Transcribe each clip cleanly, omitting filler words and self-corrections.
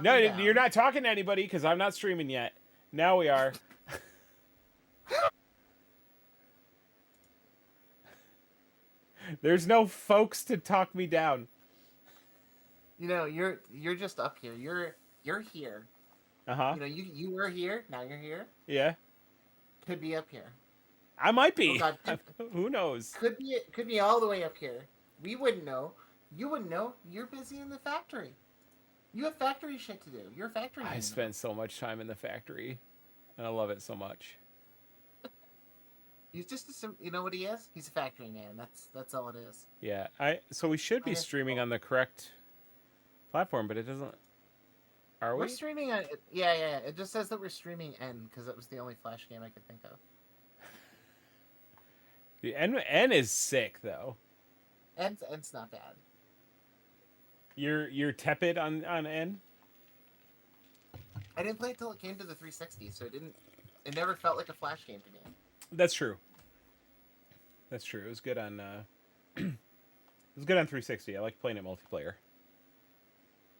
No, talking you're down. not talking to anybody because I'm not streaming yet. Now we are. There's no folks to talk me down. You know, you're just up here. You're here. Uh huh. You know, you were here. Now you're here. Yeah. Could be up here. I might Oh be. God, Who knows? could be all the way up here. We wouldn't know. You wouldn't know. You're busy in the factory. You have factory shit to do. You're a factory I man now. spent so much time in the factory, and I love it so much. He's just you know what he is? He's a factory man. That's all it is. Yeah. So we should be Plain and streaming simple. on the correct platform, but it doesn't. Are We're we? streaming on. Yeah. It just says that we're streaming N because it was the only Flash game I could think of. The N is sick though. N's not bad. You're tepid on N. I didn't play it till it came to the 360, so it didn't. It never felt like a Flash game to me. That's true. That's true. It was good on. It was good on 360. I like playing it multiplayer.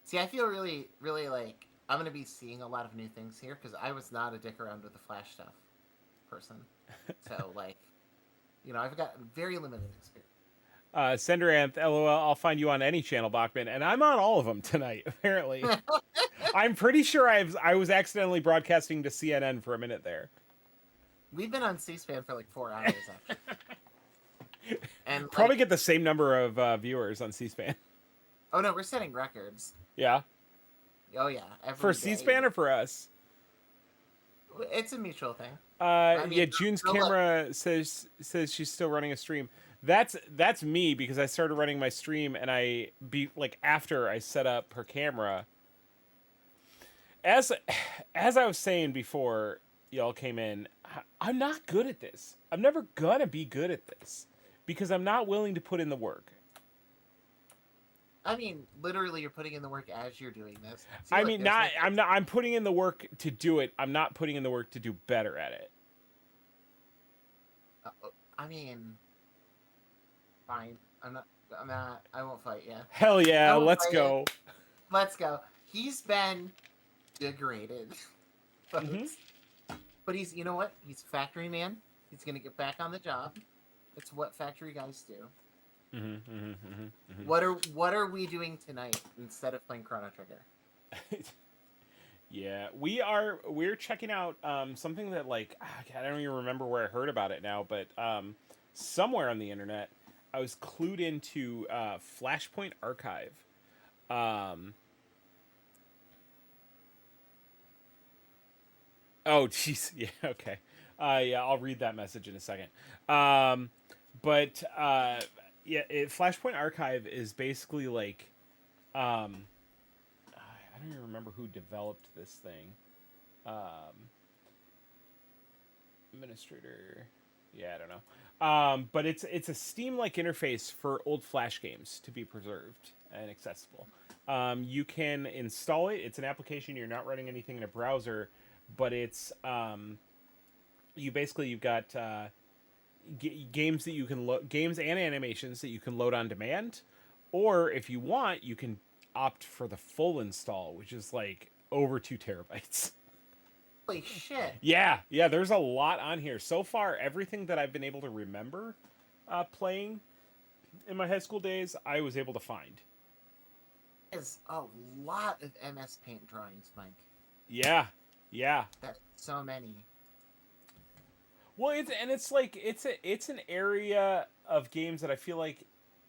See, I feel really like I'm gonna be seeing a lot of new things here because I was not a dick around with the Flash stuff person. So like, you know, I've got very limited experience. Senderanth, LOL, I'll find you on any channel, Bachman, and I'm on all of them tonight. Apparently, I'm pretty sure I was accidentally broadcasting to CNN for a minute there. We've been on C-SPAN for like 4 hours actually, and Probably like, get the same number of viewers on C-SPAN. oh no, we're setting records. Yeah, Oh yeah, for every day. C-SPAN or for us. It's a mutual thing. I mean, Yeah, June's no, look, camera says she's still running a stream. That's me because I started running my stream and I be like after I set up her camera. As as I was saying before y'all came in, I'm not good at this. I'm never gonna be good at this because I'm not willing to put in the work. I mean, literally, you're putting in the work as you're doing this. See, I look, mean, there's not like, I'm not I'm putting in the work to do it. I'm not putting in the work to do better at it. I mean, fine. I'm not. I'm not. I won't fight you. Hell yeah, I won't let's fight you. go. Let's go. He's been degraded, Hmm. folks. But he's, you know what? He's a factory man. He's gonna get back on the job. It's what factory guys do. Hmm. Hmm. Hmm. What are we doing tonight instead of playing Chrono Trigger? Hmm. Yeah, we're checking out something that like I don't even remember where I heard about it now, but somewhere on the internet I was clued into Flashpoint Archive. Um, oh, jeez, yeah, okay, yeah, I'll read that message in a second. Um, but yeah, Flashpoint Archive is basically like um, I don't even remember who developed this thing. Um, administrator. Yeah, I don't know. But it's a Steam-like interface for old Flash games to be preserved and accessible. You can install it. It's an application. You're not running anything in a browser, but it's you've got games that you can games and animations that you can load on demand, or if you want, you can opt for the full install, which is like over 2 terabytes. Holy shit! Yeah, there's a lot on here. So far, everything that I've been able to remember playing in my high school days, I was able to find. There's a lot of MS Paint drawings, Mike. Yeah, yeah. That's so many. Well, it's like it's an area of games that I feel like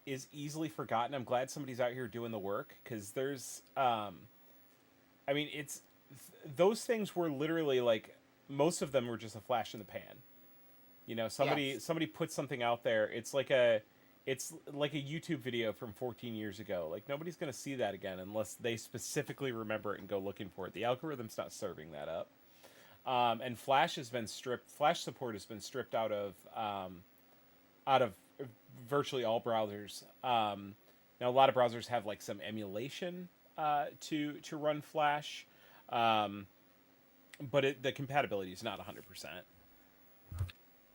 is easily forgotten. I'm glad somebody's out here doing the work because there's I mean, those things were literally like most of them were just a flash in the pan. You know, Yes. somebody put something out there. It's like a YouTube video from 14 years ago. Like nobody's going to see that again unless they specifically remember it and go looking for it. The algorithm's not serving that up. And Flash has been stripped. Flash support has been stripped out of virtually all browsers. Now a lot of browsers have like some emulation to run Flash, um, but the compatibility is not 100%.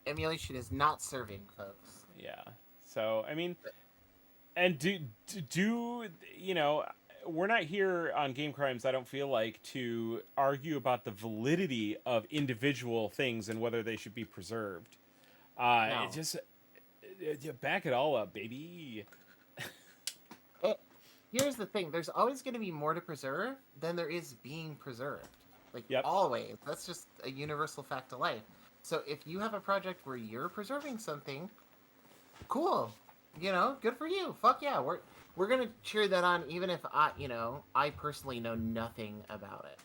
Emulation is not serving, folks. Yeah. So I mean, and do you know? we're not here on Game Crimes. I don't feel like to argue about the validity of individual things and whether they should be preserved. It No. just back it all up, baby. It, Here's the thing: there's always going to be more to preserve than there is being preserved. Like Yep. always, that's just a universal fact of life. So if you have a project where you're preserving something, cool. Good for you. Fuck yeah, we're gonna cheer that on, even if I personally know nothing about it.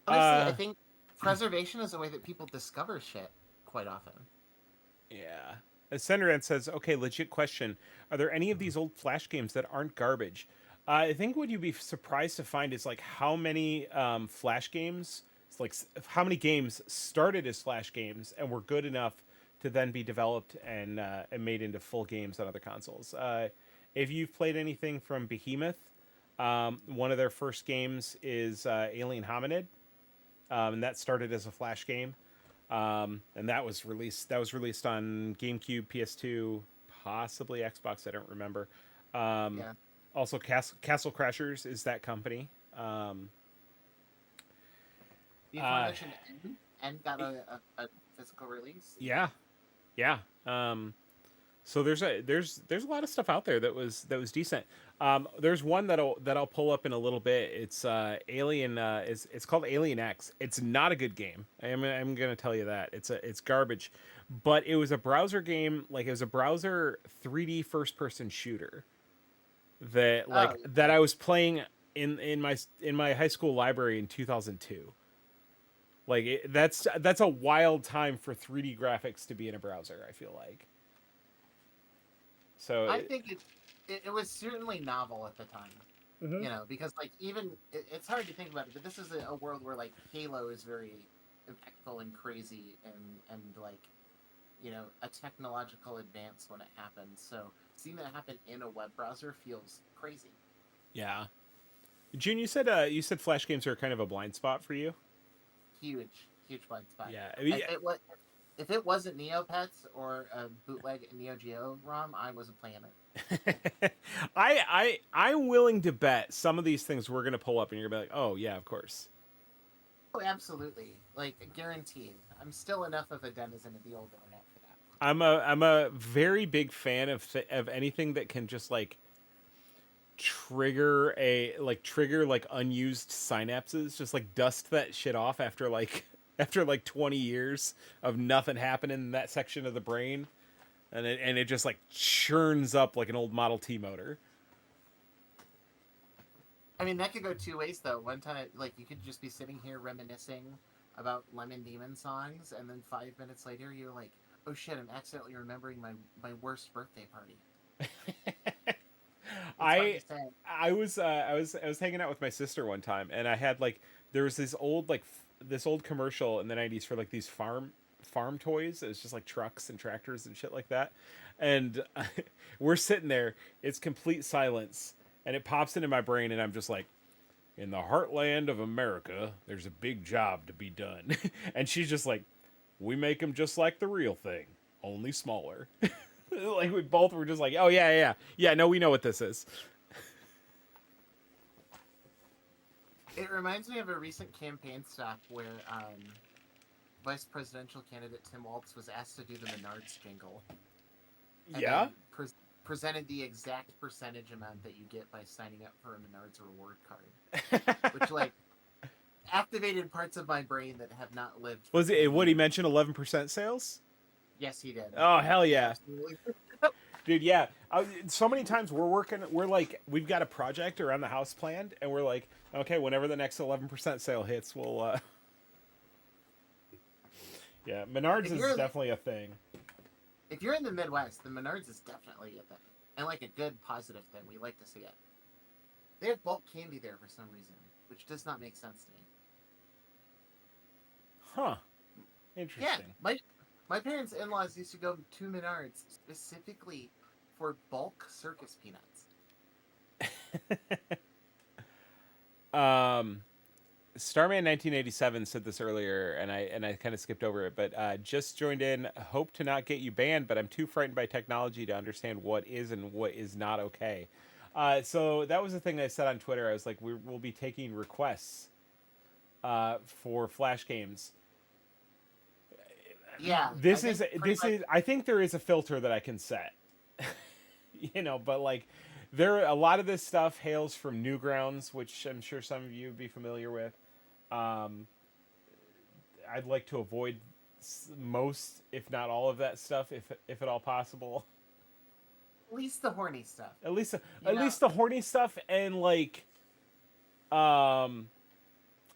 Honestly, I Uh, think preservation is a way that people discover shit quite often. yeah. Senderan says, "Okay, legit question: are there any of these old Flash games that aren't garbage?" I think what you'd be surprised to find is like how many Flash games, it's like how many games started as Flash games and were good enough to then be developed and made into full games on other consoles. If you've played anything from Behemoth, one of their first games is Alien Hominid, and that started as a Flash game. And that was released. That was released on GameCube, PS2, possibly Xbox. I don't remember. Um, Yeah. Also, Castle Crashers is that company. The Uh, aforementioned N got a physical release. yeah, yeah. So there's a lot of stuff out there that was decent. There's one that I'll pull up in a little bit. It's Alien. It's called Alien X. It's not a good game. I'm gonna tell you that it's garbage, but it was a browser game. Like it was a browser 3D first person shooter Oh, that I was playing in my high school library in 2002. Like that's a wild time for 3D graphics to be in a browser. I feel like so. I think it was certainly novel at the time. Mhm. Because like even it's hard to think about it, but this is a world where like Halo is very impactful and crazy and like a technological advance when it happens. So seeing that happen in a web browser feels crazy. Yeah. June, you said Flash games are kind of a blind spot for you. Huge blind spot. Yeah. I mean, If it wasn't Neopets or a bootleg Neo Geo ROM, I wasn't playing it. I'm willing to bet some of these things we're gonna pull up and you're gonna be like, oh yeah, of course. Oh, absolutely, like guaranteed. I'm still enough of a denizen of the old internet for that. I'm a very big fan of anything that can just like trigger like unused synapses, just like dust that shit off after like after like 20 years of nothing happening in that section of the brain, and it just like churns up like an old Model T motor. I mean, that could go two ways though. One time, like you could just be sitting here reminiscing about Lemon Demon songs, and then 5 minutes later, you're like, "Oh shit, I'm accidentally remembering my worst birthday party." It's hard to I say. I was hanging out with my sister one time, and I had like there was this old commercial in the 90s for like these farm toys. It was just like trucks and tractors and shit like that. And we're sitting there, it's complete silence, and it pops into my brain, and I'm just like, in the heartland of America, there's a big job to be done. And she's just like, we make them just like the real thing, only smaller. Like we both were just like, oh yeah, no, we know what this is. It reminds me of a recent campaign stop where vice presidential candidate Tim Walz was asked to do the Menards jingle, and Yeah. then presented the exact percentage amount that you get by signing up for a Menards reward card, which like activated parts of my brain that have not lived for Was it 10 what he years. mentioned? 11% sales. Yes, he did. Oh hell He yeah, absolutely. dude. Yeah. So many times we're like, we've got a project around the house planned, and we're like, okay, whenever the next 11% sale hits, we'll. Yeah, Menards if is you're definitely a thing. if you're in the Midwest, the Menards is definitely a thing, and like a good positive thing. We like to see it. They have bulk candy there for some reason, which does not make sense to me. Huh. Yeah, Interesting. my parents' in-laws used to go to Menards specifically for bulk circus peanuts. um Starman 1987 said this earlier, and I kind of skipped over it, but just joined in. Hope to not get you banned, but I'm too frightened by technology to understand what is and what is not okay. So that was the thing I said on Twitter. I was like, we'll be taking requests for Flash games. Yeah, I This think is pretty this much. is. I think there is a filter that I can set. But like, there a lot of this stuff hails from Newgrounds, which I'm sure some of you would be familiar with. Um, I'd like to avoid most, if not all, of that stuff, if at all possible. At least the horny stuff. At least You at know, least the horny stuff and um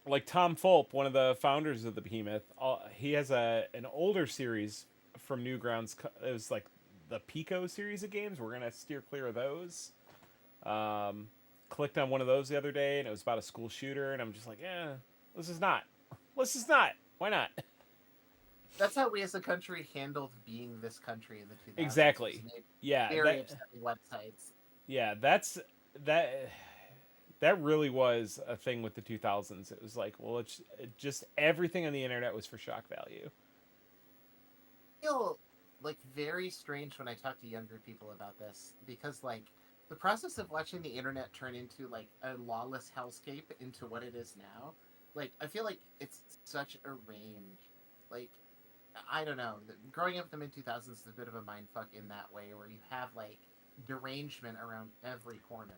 like Tom Fulp, one of the founders of the Behemoth. He has an older series from Newgrounds. It was like the Pico series of games. We're gonna steer clear of those. Um, Clicked on one of those the other day, and it was about a school shooter, and I'm just like, this is not. This is not. Why not? that's how we as a country handled being this country in the 2000s. Was Exactly. made Yeah. very upsetting websites. That's that. That really was a thing with the 2000s. It was like, well, just everything on the internet was for shock value. I feel like very strange when I talk to younger people about this because like the process of watching the internet turn into like a lawless hellscape into what it is now, like I feel like it's such a range. Like I don't know. Growing up in the mid 2000s is a bit of a mind fuck in that way, where you have like derangement around every corner.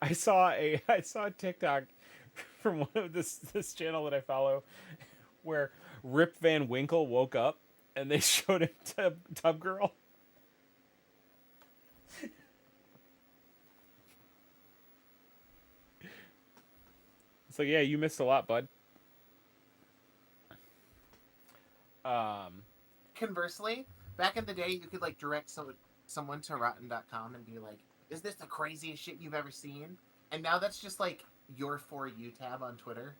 I saw a TikTok from one of this channel that I follow where Rip Van Winkle woke up and they showed him Tub Girl. It's like, yeah, you missed a lot, bud. Um, Conversely, back in the day, you could like direct someone to Rotten.com and be like, "Is this the craziest shit you've ever seen?" And now that's just like your For You tab on Twitter.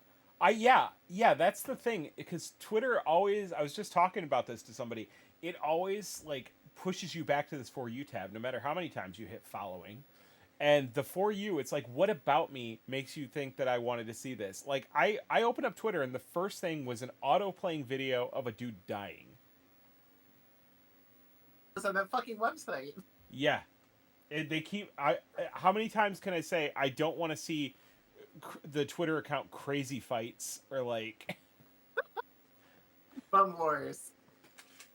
yeah, that's the thing because Twitter always. I was just talking about this to somebody. It always like pushes you back to this For You tab, no matter how many times you hit following. And the For You, it's like, what about me makes you think that I wanted to see this? Like, I opened up Twitter and the first thing was an auto playing video of a dude dying. It's on that fucking website. Yeah, they keep. How many times can I say I don't want to see the Twitter account Crazy Fights or like. Bum Wars.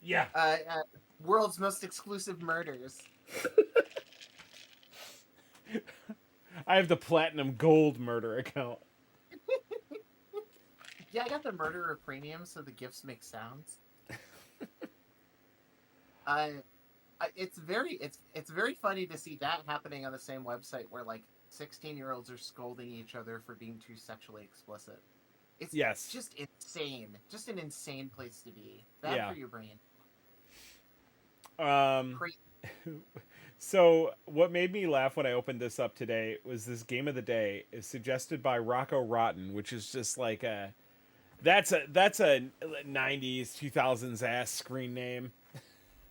Yeah. World's most exclusive murders. I have the platinum gold murder account. Yeah, I got the murderer premium, so the gifts make sounds. I, it's very funny to see that happening on the same website where like 16-year-olds are scolding each other for being too sexually explicit. It's Yes. just insane. Just an insane place to be. Bad Yeah. for your brain. Um. Crazy. So what made me laugh when I opened this up today was this game of the day is suggested by Rocco Rotten, which is just like that's a 90s 2000s ass screen name.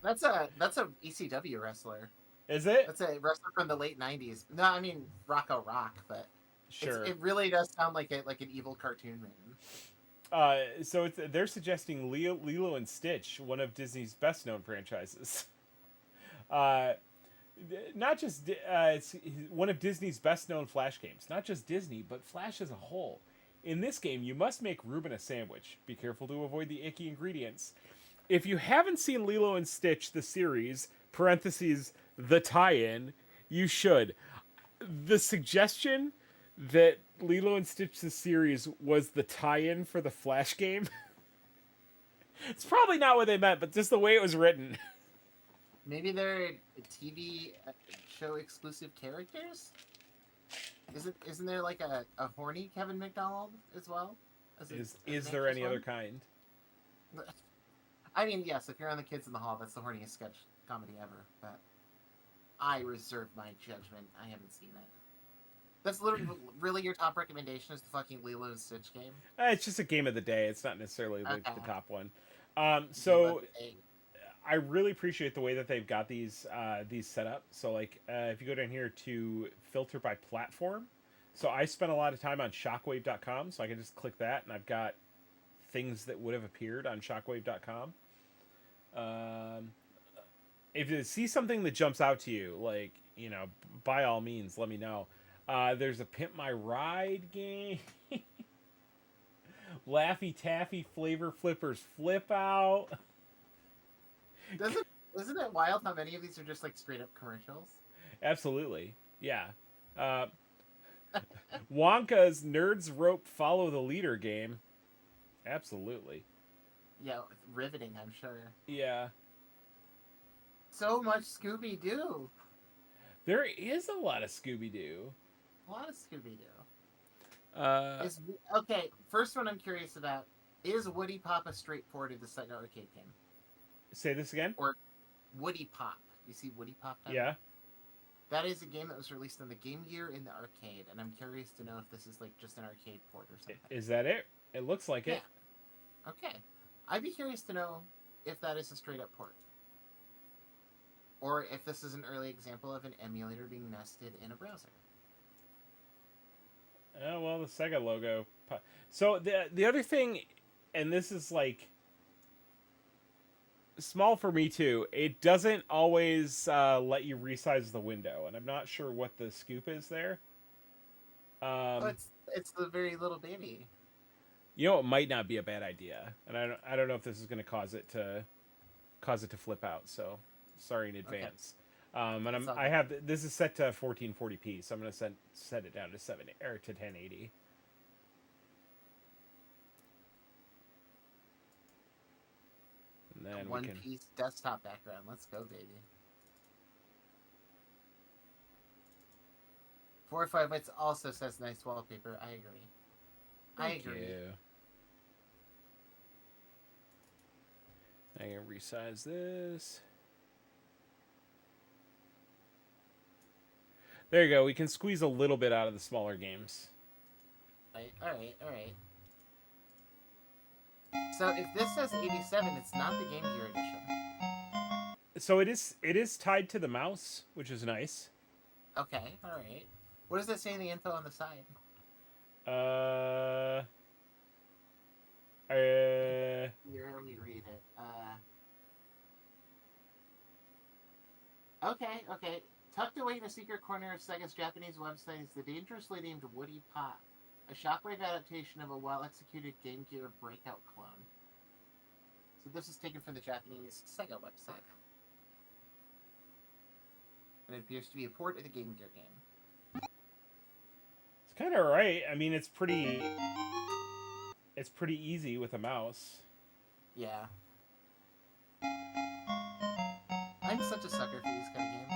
That's a ECW wrestler. Is it? That's a wrestler from the late 90s. No, I mean Rocco Rock, but Sure. it really does sound like an evil cartoon man. So they're suggesting Lilo and Stitch, one of Disney's best known franchises. Uh, Not just it's one of Disney's best known Flash games. Not just Disney, but Flash as a whole. In this game, you must make Reuben a sandwich. Be careful to avoid the icky ingredients. If you haven't seen Lilo and Stitch, the series, parentheses, the tie-in, you should. The suggestion that Lilo and Stitch, the series, was the tie-in for the Flash game, it's probably not what they meant, but just the way it was written. Maybe they're TV show exclusive characters. Isn't there like a horny Kevin McDonald as well? Is there any other kind? I mean, yes. If you're on the Kids in the Hall, that's the horniest sketch comedy ever. But I reserve my judgment. I haven't seen it. That's literally really your top recommendation is the fucking Lilo and Stitch game. It's just a game of the day. It's not necessarily the top one. Game So of the day. I really appreciate the way that they've got these set up. So like if you go down here to filter by platform, so I spent a lot of time on shockwave.com, so I can just click that and I've got things that would have appeared on shockwave.com. If you see something that jumps out to you, like you know, by all means, let me know. There's a Pimp My Ride game. Laffy Taffy Flavor Flippers Flip Out. Doesn't Isn't it wild how many of these are just like straight up commercials? Absolutely. Yeah. Uh, Wonka's Nerds Rope Follow the Leader game. Absolutely. Yeah, riveting, I'm sure. Yeah. So much Scooby Doo. There is a lot of Scooby Doo. A lot of Scooby Doo. Uh, Okay, first one I'm curious about. Is Woody Pop a straight port of the Sega arcade game? say this again? Or Woody Pop. You see Woody Pop down Yeah. there? That is a game that was released on the Game Gear in the arcade, and I'm curious to know if this is like just an arcade port or something. Is that it? It looks like it. Yeah. Okay. I'd be curious to know if that is a straight up port. Or if this is an early example of an emulator being nested in a browser. Oh, well, the Sega logo. So the other thing, and this is like small for me too, it doesn't always let you resize the window, and I'm not sure what the scoop is there. Oh, it's the very little baby. You know, it might not be a bad idea, and I don't know if this is going to cause it to flip out. So sorry in advance. And I have this is set to 1440p, so I'm going to set it down to 1080. And then One piece desktop background. Let's go, baby. 4 or 5 bits also says nice wallpaper. I agree. Thank you. I can resize this. There you go. We can squeeze a little bit out of the smaller games. All right. So if this says 87, it's not the Game Gear edition. So it is tied to the mouse, which is nice. Okay, all right. What does it say in the info on the side? Here, let me read it. Okay. Tucked away in a secret corner of Sega's Japanese website is the dangerously named Woody Pop, a shockwave adaptation of a well-executed Game Gear Breakout clone. So this is taken from the Japanese Sega website. And it appears to be a port of the Game Gear game. it's kind of right. I mean, it's pretty easy with a mouse. Yeah. I'm such a sucker for these kind of games,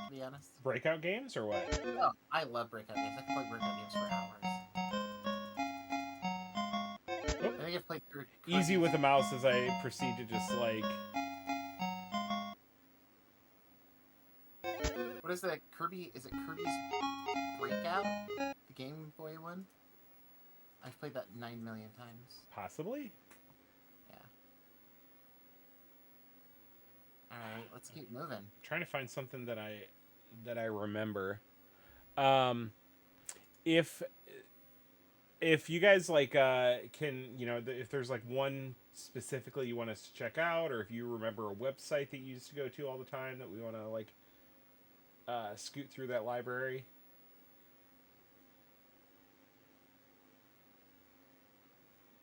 to be honest. Breakout games or what? Oh, I love breakout games. I can play breakout games for hours. Oop. I think I've played through Easy with a mouse as I proceed to just like... What is that? Kirby? Is it Kirby's Breakout? The Game Boy one? I've played that 9 million times. Possibly? Yeah. Alright, let's keep moving. I'm trying to find something that I remember. If you guys like can, you know, if there's like one specifically you want us to check out, or if you remember a website that you used to go to all the time that we want to like scoot through that library.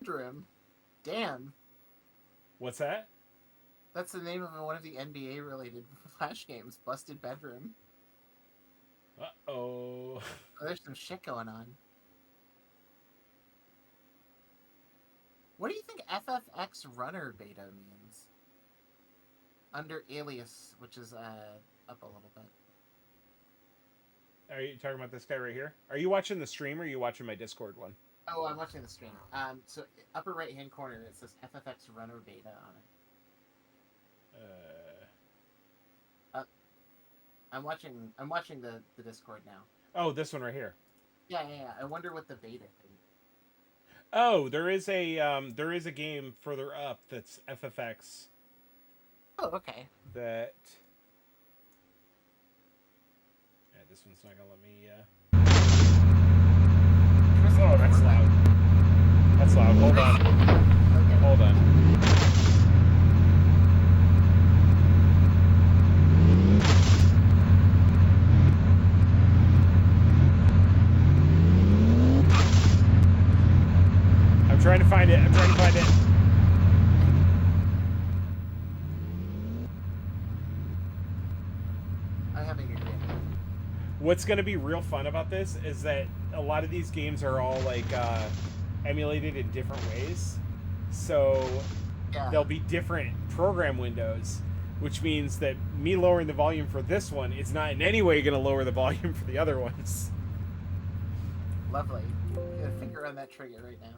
Bedroom. Damn. What's that? That's the name of one of the NBA related Flash games, Busted Bedroom. Uh-oh. Oh, there's some shit going on. What do you think FFX Runner beta means? Under Alias, which is up a little bit. Are you talking about this guy right here? Are you watching the stream or are you watching my Discord one? Oh, I'm watching the stream. So upper right hand corner it says FFX Runner beta on it. I'm watching the Discord now. Oh, this one right here. Yeah. I wonder what the beta thing. Oh, there is a game further up that's FFX. Oh, okay. That. Yeah, this one's not gonna let me. Oh, that's loud. That's loud. Hold on. Okay. Hold on. trying to find it. I'm trying to find it. I'm having a great time. What's going to be real fun about this is that a lot of these games are all like emulated in different ways. So Yeah. there'll be different program windows, which means that me lowering the volume for this one is not in any way going to lower the volume for the other ones. Lovely. Get a finger on that trigger right now.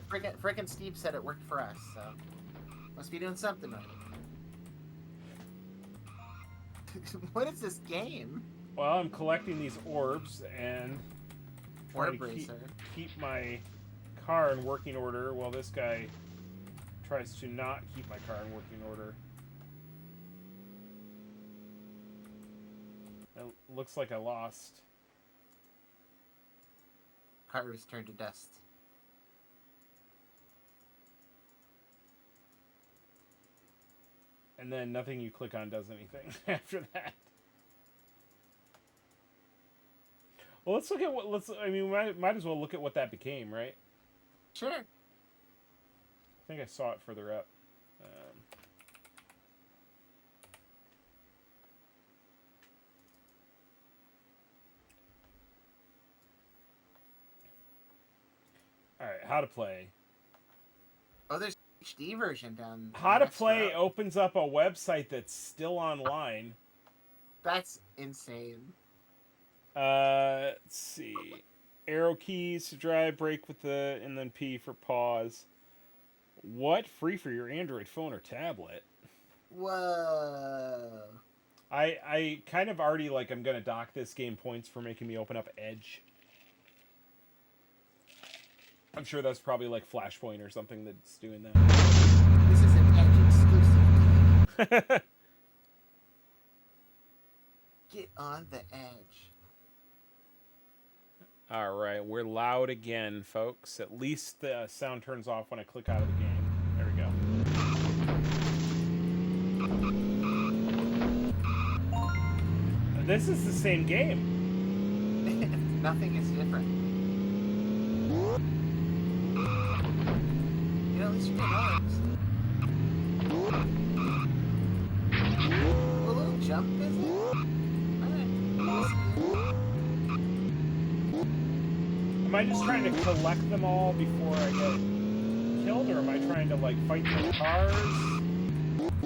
Frickin' Steve said it worked for us, so must be doing something right. What is this game? Well, I'm collecting these orbs and trying Orb to Racer. keep my car in working order while this guy tries to not keep my car in working order. It looks like I lost. Car was turned to dust. And then nothing you click on does anything after that. Well, let's look at what. I mean, we might as well look at what that became, right? Sure. I think I saw it further up. All right, how to play. Oh, there's an HD version down. How to next play row. opens up a website that's still online. That's insane. Let's see. Arrow keys to drive, brake with the, and then P for pause. What? Free for your Android phone or tablet? Whoa. I kind of already, like, I'm gonna dock this game points for making me open up Edge. I'm sure that's probably like Flashpoint or something that's doing that. This is an Edge exclusive. Get on the Edge. All right, we're loud again, folks. At least the sound turns off when I click out of the game. There we go. This is the same game. Nothing is different. You know, at least you get arms. A little jump, is it? Alright. Am I just trying to collect them all before I get killed, or am I trying to, like, fight the cars?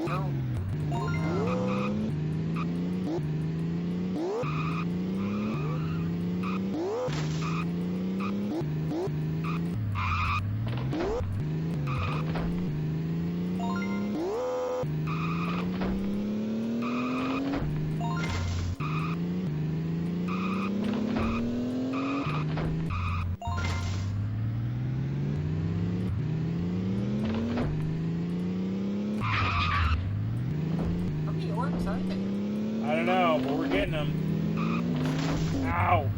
No. How many orbs are there? I don't know, but we're getting them. Ow!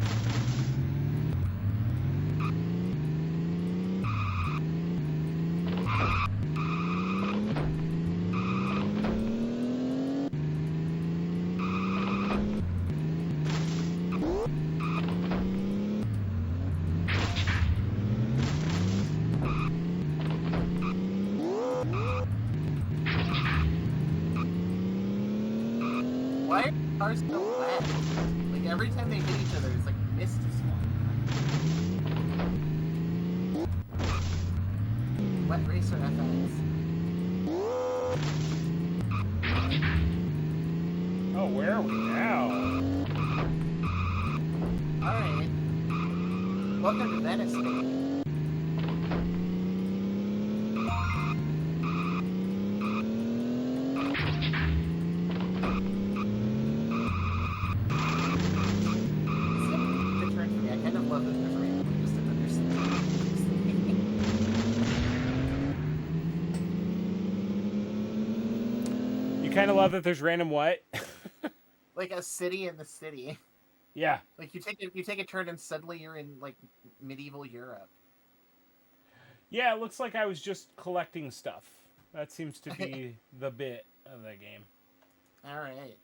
Why are cars so wet? Like, every time they hit each other, it's like mist is falling. Wet Racer FX. Oh, where are we now? Alright. Welcome to Venice, baby. Good turn for me. I kind of love that there's randomly just another You kind of love that there's random what? like a city in the city. Yeah. Like you take a turn and suddenly you're in like medieval Europe. Yeah, it looks like I was just collecting stuff. That seems to be the bit of the game. All right.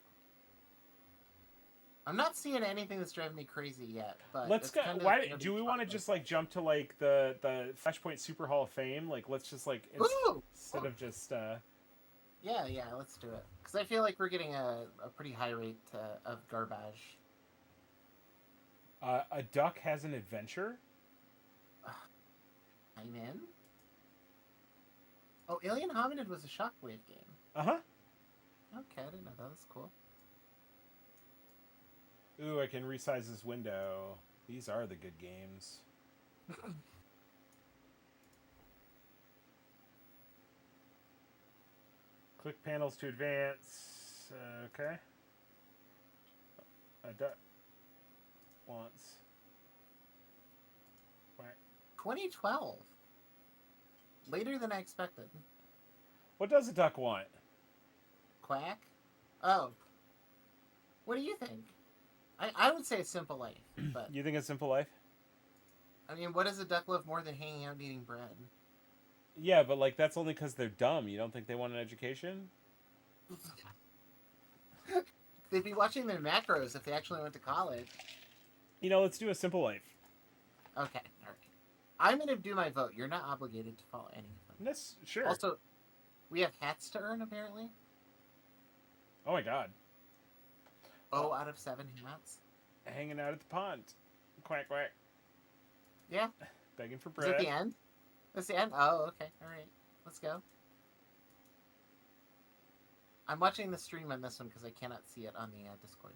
I'm not seeing anything that's driving me crazy yet, but Let's it's go. kind of Why gonna be do we want to chocolate. just like jump to like the Flashpoint Super Hall of Fame? Like, let's just like Ooh! instead of just Yeah, yeah, let's do it. Because I feel like we're getting a pretty high rate of garbage. a duck has an adventure. I'm in. Oh, Alien Hominid was a Shockwave game. Uh huh. Okay, I didn't know that. That's cool. Ooh, I can resize this window. These are the good games. Click panels to advance. Okay. A duck wants. Quack. 2012. Later than I expected. What does a duck want? Quack? Oh. What do you think? I would say a simple life, but You think it's Simple Life? I mean, what does a duck love more than hanging out and eating bread? Yeah, but like that's only because they're dumb. You don't think they want an education? They'd be watching their macros if they actually went to college. You know, let's do a Simple Life. Okay, all right. I'm gonna do my vote. You're not obligated to follow any of them. That's sure. Also, we have hats to earn apparently. Oh my god. Oh, out of 7 hats. Hanging out at the pond. Quack quack. Yeah. Begging for Is bread. it the end? That's the end? Oh, okay. All right. Let's go. I'm watching the stream on this one because I cannot see it on the Discord.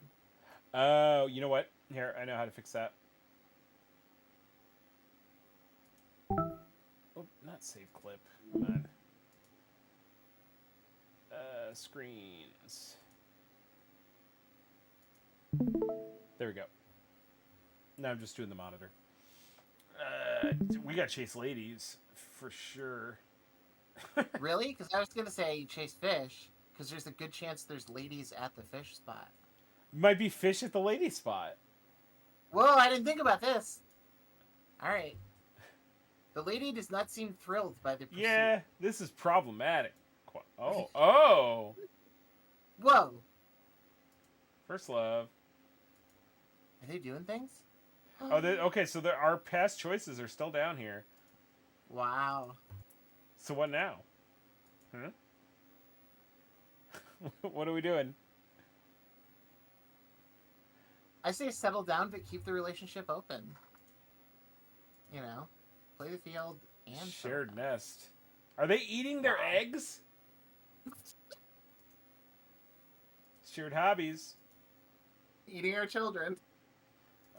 Oh, you know what? Here, I know how to fix that. Oh, not save clip. Come on. Screens. There we go. Now I'm just doing the monitor. We got chase ladies for sure. Really? Because I was going to say chase fish because there's a good chance there's ladies at the fish spot. Might be fish at the lady spot. Whoa, I didn't think about this. All right. The lady does not seem thrilled by the pursuit. Yeah, this is problematic. Oh. Whoa. First love. Are they doing things? Oh, okay. So our past choices are still down here. Wow. So what now? Huh? What are we doing? I say settle down, but keep the relationship open. You know, play the field and Shared nest. Are they eating their eggs? Shared hobbies. eating our children.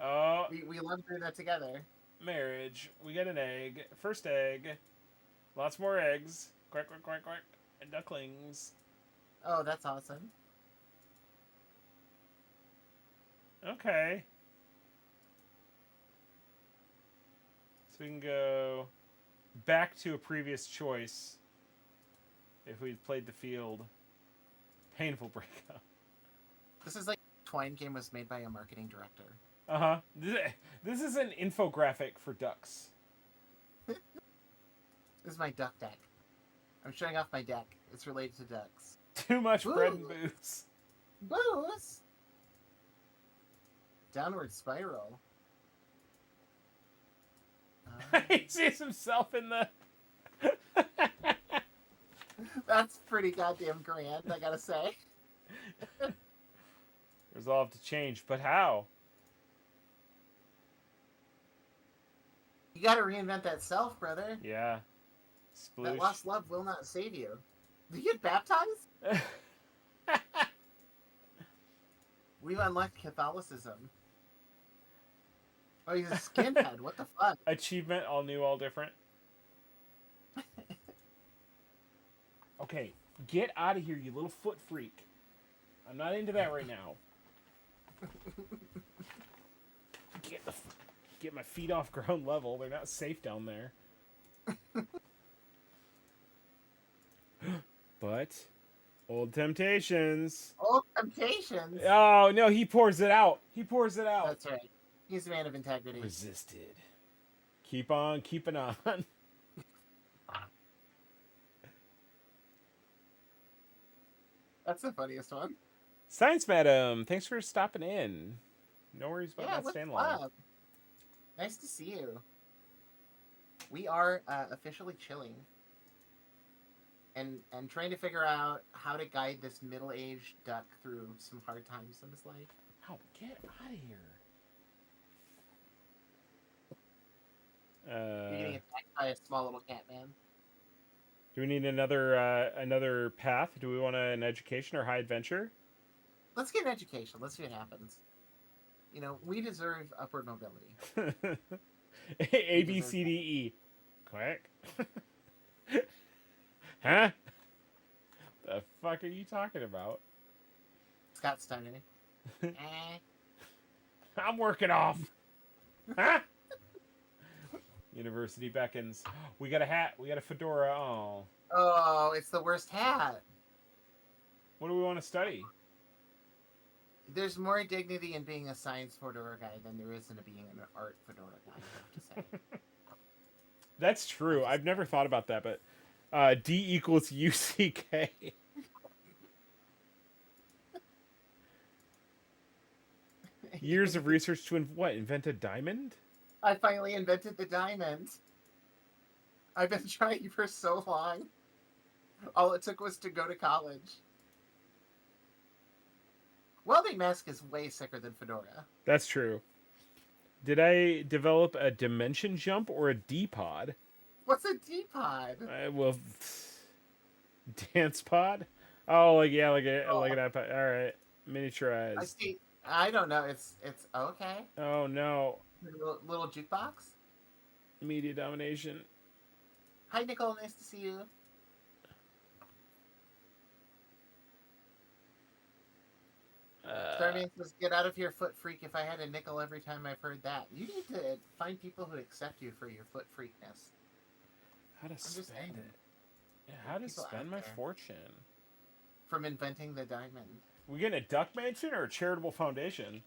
Oh, We love doing that together. marriage. We got an egg. First egg. Lots more eggs. Quack, quack, quack, quack. And ducklings. Oh, that's awesome. Okay. So we can go back to a previous choice. If we'd played the field. Painful breakup. This is like Twine game was made by a marketing director. Uh-huh. This is an infographic for ducks. This is my duck deck. I'm showing off my deck. It's related to ducks. Too much bread and Ooh. booze. Booze! Downward spiral. He sees himself in the... That's pretty goddamn grand, I gotta say. Resolve to change, but how? You gotta reinvent that self, brother. Yeah. Sploosh. That lost love will not save you. Did you get baptized? We've unlocked Catholicism. Oh, he's a skinhead. What the fuck? Achievement, all new, all different. Okay, get out of here, you little foot freak. I'm not into that right now. Get my feet off ground level. They're not safe down there. But old temptations. Old temptations. Oh no, he pours it out. He pours it out. That's right. He's a man of integrity. Resisted. Keep on keeping on. That's the funniest one. Science Madam, thanks for stopping in. No worries about Yeah, not what's staying long. up? Nice to see you. We are officially chilling and trying to figure out how to guide this middle-aged duck through some hard times in his life. Oh, get out of here. You're getting attacked by a small little cat man. Do we need another path? Do we want an education or high adventure? Let's get an education. Let's see what happens. You know, we deserve upward mobility. A We B deserve C D that. E. Quick. Huh? The fuck are you talking about? Scott Steiner. Eh. I'm working off. Huh? University beckons. We got a hat. We got a fedora. Oh. Oh, it's the worst hat. What do we want to study? There's more dignity in being a science fedora guy than there is in being an art fedora guy, I have to say. That's true. I've never thought about that, but D equals UCK. Years of research to invent a diamond? I finally invented the diamond. I've been trying for so long. All it took was to go to college. Welding mask is way sicker than fedora. That's true. Did I develop a dimension jump or a D pod? What's a D-pod? Well, dance pod. Oh, like yeah, Oh, like an iPod. All right, I miniaturized. see. I don't know. It's okay. Oh no, Little jukebox. media domination. Hi, Nicole. Nice to see you. Starman says, "Get out of here, foot freak." If I had a nickel every time I've heard that, you need to find people who accept you for your foot freakness. How to I'm just spend saying. it? Yeah, how to People spend out my there. fortune? From inventing the diamond. We getting a duck mansion or a charitable foundation?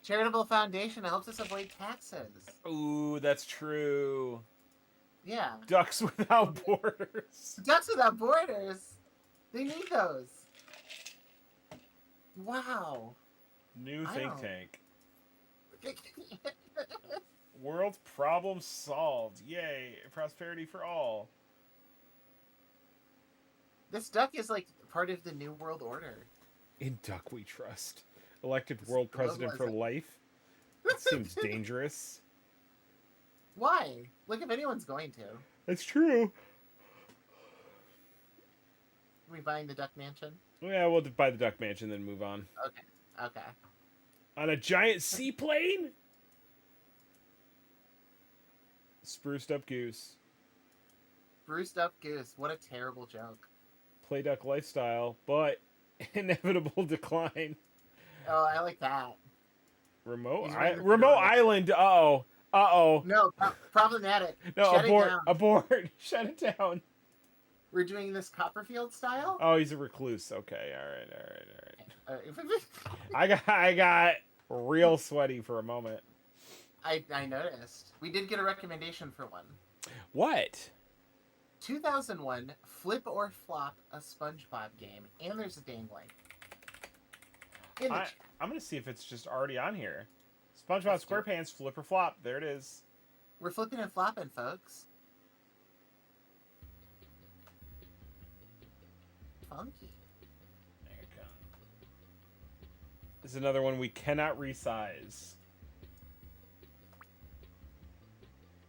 Charitable foundation helps us avoid taxes. Ooh, that's true. Yeah. Ducks without borders. Ducks Without Borders. They need those. Wow. New I think don't. tank. World's problem solved. Yay. Prosperity for all. This duck is like part of the New World Order. In Duck we trust. Elected This world president for globalism. life. That seems dangerous. Why? Look, if anyone's going to. That's true. Are we buying the duck mansion? Yeah, we'll buy the duck mansion, then move on. Okay. Okay. On a giant seaplane? Spruced up goose. Bruised up goose. What a terrible joke. Play duck lifestyle, but inevitable decline. Oh, I like that. He's wearing the Remote fedora. island. Uh-oh. Uh-oh. No, problematic. No, Shut it abort. down. Abort. Shut it down. We're doing this Copperfield style? Oh, he's a recluse. Okay, all right. Uh, I got real sweaty for a moment. I noticed. We did get a recommendation for one. What? 2001, Flip or Flop, a SpongeBob game, and there's a dang link. In the chat. I'm gonna see if it's just already on here. SpongeBob Let's do it. SquarePants Flip or Flop. There it is. We're flipping and flopping, folks. Funky. There you go. This is another one we cannot resize.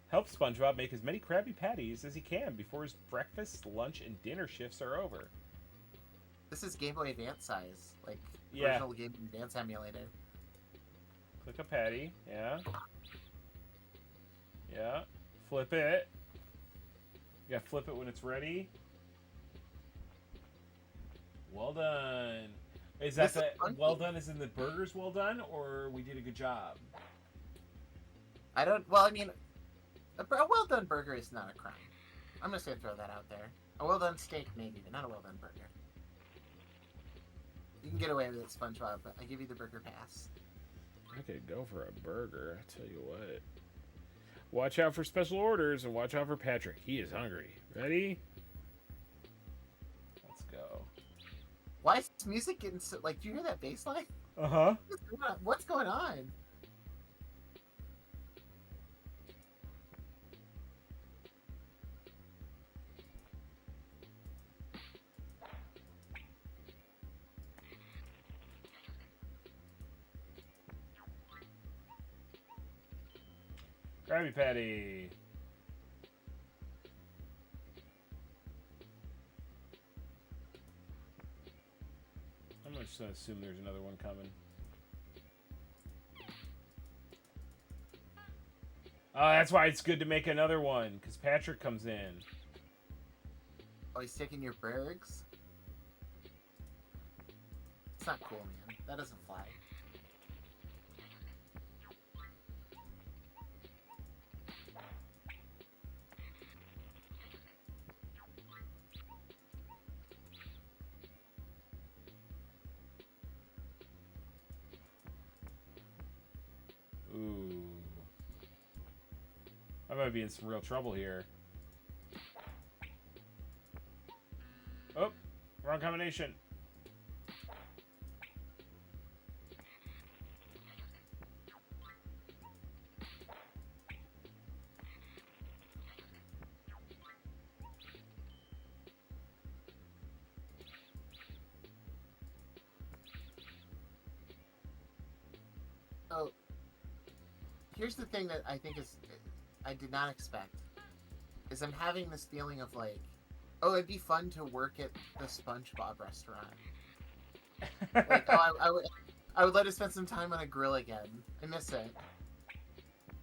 Help SpongeBob make as many Krabby Patties as he can before his breakfast, lunch, and dinner shifts are over. This is Game Boy Advance size, like Yeah. original Game Boy Advance emulator. Click a patty. Yeah. Yeah. Flip it. You gotta flip it when it's ready. Well done. Is that This is the funky. well done is in the burgers well done, or we did a good job? I don't. Well, I mean, a well done burger is not a crime. I'm just gonna throw that out there. A well done steak, maybe, but not a well done burger. You can get away with it, SpongeBob. But I give you the burger pass. I could go for a burger, I tell you what. Watch out for special orders and watch out for Patrick. He is hungry. Ready? Let's go. Why is this music getting so like? Do you hear that bass line? Uh-huh. What's going on? Krabby Patty. I'm just gonna assume there's another one coming. Oh, that's why it's good to make another one, because Patrick comes in. Oh, he's taking your bergs. It's not cool, man. That doesn't fly. Ooh. I might be in some real trouble here. Oh, wrong combination. Oh, here's the thing that I think is I did not expect is I'm having this feeling of like, oh, it'd be fun to work at the SpongeBob restaurant. Like, oh, I would like to spend some time on a grill again. I miss it.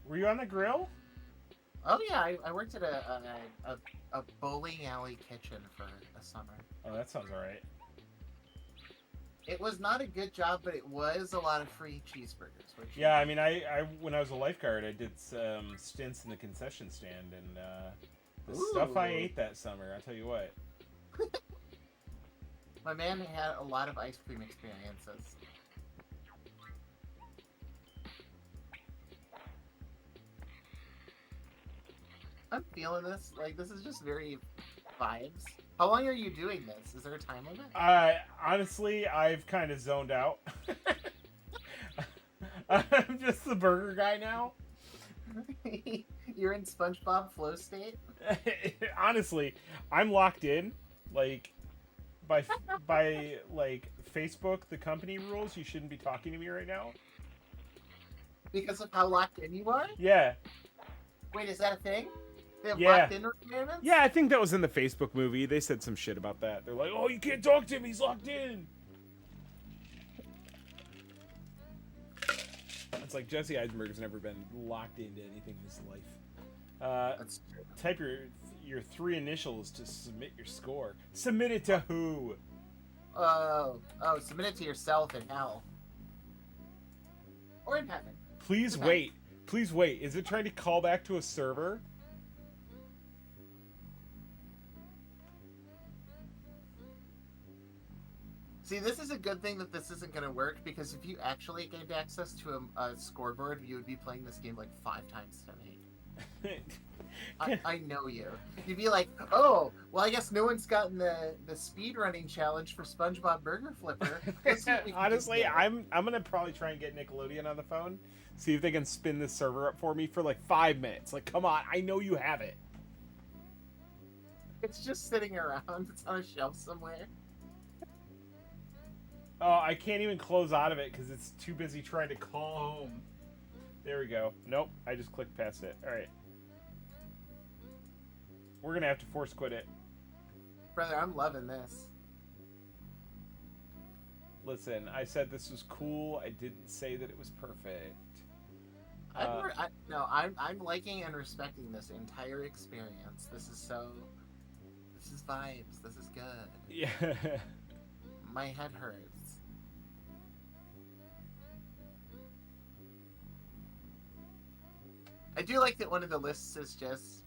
Were you on the grill? Oh yeah, I worked at a bowling alley kitchen for a summer. Oh, that sounds alright. It was not a good job, but it was a lot of free cheeseburgers. Which Yeah, I mean, I when I was a lifeguard, I did some stints in the concession stand, and the stuff I Ooh. ate that summer, I'll tell you what. My man had a lot of ice cream experiences. I'm feeling this. Like, this is just very vibes. How long are you doing this? Is there a time limit? Honestly, I've kind of zoned out. I'm just the burger guy now. You're in SpongeBob flow state? Honestly, I'm locked in. Like, by like Facebook, the company rules, you shouldn't be talking to me right now. Because of how locked in you are? Yeah. Wait, is that a thing? They have Yeah. locked in requirements? Yeah, I think that was in the Facebook movie. They said some shit about that. They're like, "Oh, you can't talk to him. He's locked in." It's like Jesse Eisenberg's never been locked into anything in his life. That's true. Type your three initials to submit your score. Submit it to who? Oh, submit it to yourself in hell. Or in heaven. Please Okay. wait. Please wait. Is it trying to call back to a server? See, this is a good thing that this isn't going to work, because if you actually gained access to a scoreboard, you would be playing this game like 5 times tonight. I know you. You'd be like, oh, well, I guess no one's gotten the speed running challenge for SpongeBob Burger Flipper. Let's see what we can do Honestly, together." I'm gonna probably try and get Nickelodeon on the phone, see if they can spin this server up for me for like 5 minutes. Like, come on, I know you have it. It's just sitting around. It's on a shelf somewhere. Oh, I can't even close out of it because it's too busy trying to call home. There we go. Nope, I just clicked past it. All right. We're gonna have to force quit it. Brother, I'm loving this. Listen, I said this was cool. I didn't say that it was perfect. I'm liking and respecting this entire experience. This is vibes. This is good. Yeah. My head hurts. I do like that one of the lists is just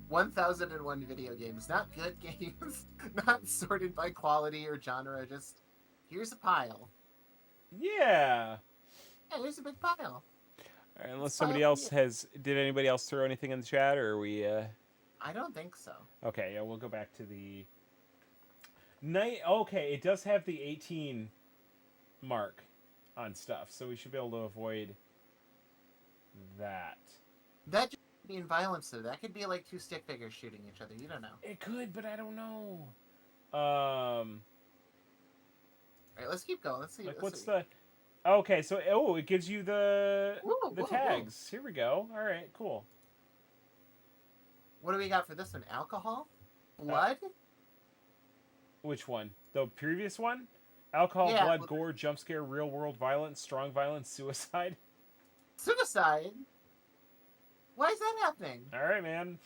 1001 video games. Not good games, not sorted by quality or genre, just here's a pile. Yeah. Yeah, here's a big pile. All right, unless somebody else has... Did anybody else throw anything in the chat, or are we... I don't think so. Okay, yeah, we'll go back to the... Night. Okay, it does have the 18 mark on stuff, so we should be able to avoid that. That just mean violence though. That could be like two stick figures shooting each other. You don't know. It could, but I don't know. All right, let's keep going. Let's see. Like, let's what's see. the? Okay, so it gives you the Whoa. tags. Here we go. All right, cool. What do we got for this one? Alcohol, blood. Which one? The previous one? Alcohol, Yeah, blood, well, gore, jump scare, real world violence, strong violence, suicide. Suicide. Why is that happening? All right, man.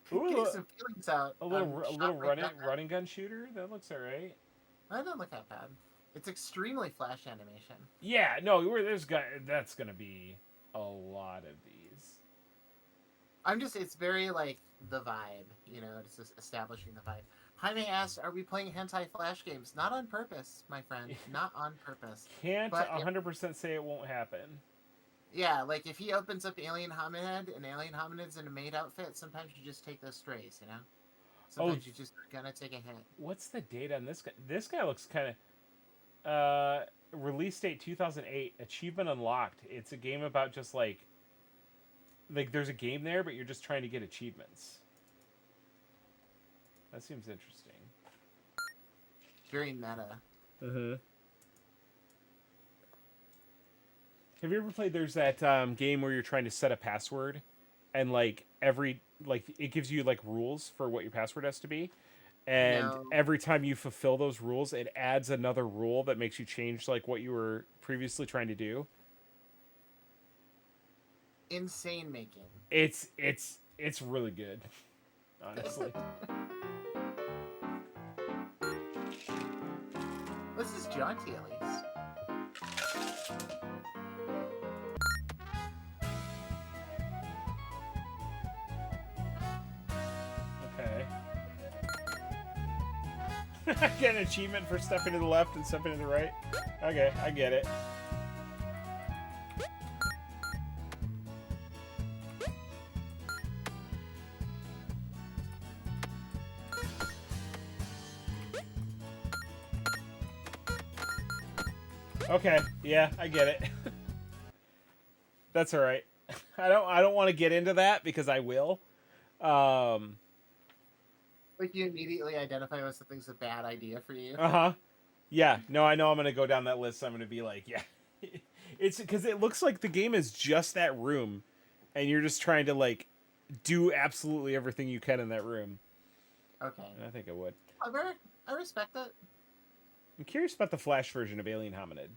Getting Ooh, some feelings out. a little Shotgun. running gun shooter. That looks all right. That doesn't look that bad. It's extremely flash animation. Yeah, no, that's gonna be a lot of these. It's very like the vibe, you know, it's just establishing the vibe. Jaime asks, are we playing hentai flash games? Not on purpose, my friend. Not on purpose. Can't But 100% say it won't happen. yeah, like if he opens up Alien Hominid and Alien Hominid's in a maid outfit, sometimes you just take those strays, you know? Sometimes you just gonna take a hit. What's the date on this guy? This guy looks kind of. Release date 2008. Achievement unlocked. It's a game about just like there's a game there, but you're just trying to get achievements. That seems interesting. Very meta. Uh-huh. Have you ever played? There's that game where you're trying to set a password, and like it gives you like rules for what your password has to be, and No. every time you fulfill those rules, it adds another rule that makes you change like what you were previously trying to do. Insane making. It's really good, honestly. This is jaunty at least. Okay. Get an achievement for stepping to the left and stepping to the right. Okay, I get it. Okay, yeah, I get it. That's all right. I don't want to get into that because I will. Like you immediately identify when something's a bad idea for you. Uh-huh. Yeah, no, I know I'm going to go down that list. I'm going to be like, yeah. It's because it looks like the game is just that room and you're just trying to like do absolutely everything you can in that room. Okay. And I think I would. I respect that. I'm curious about the Flash version of Alien Hominid.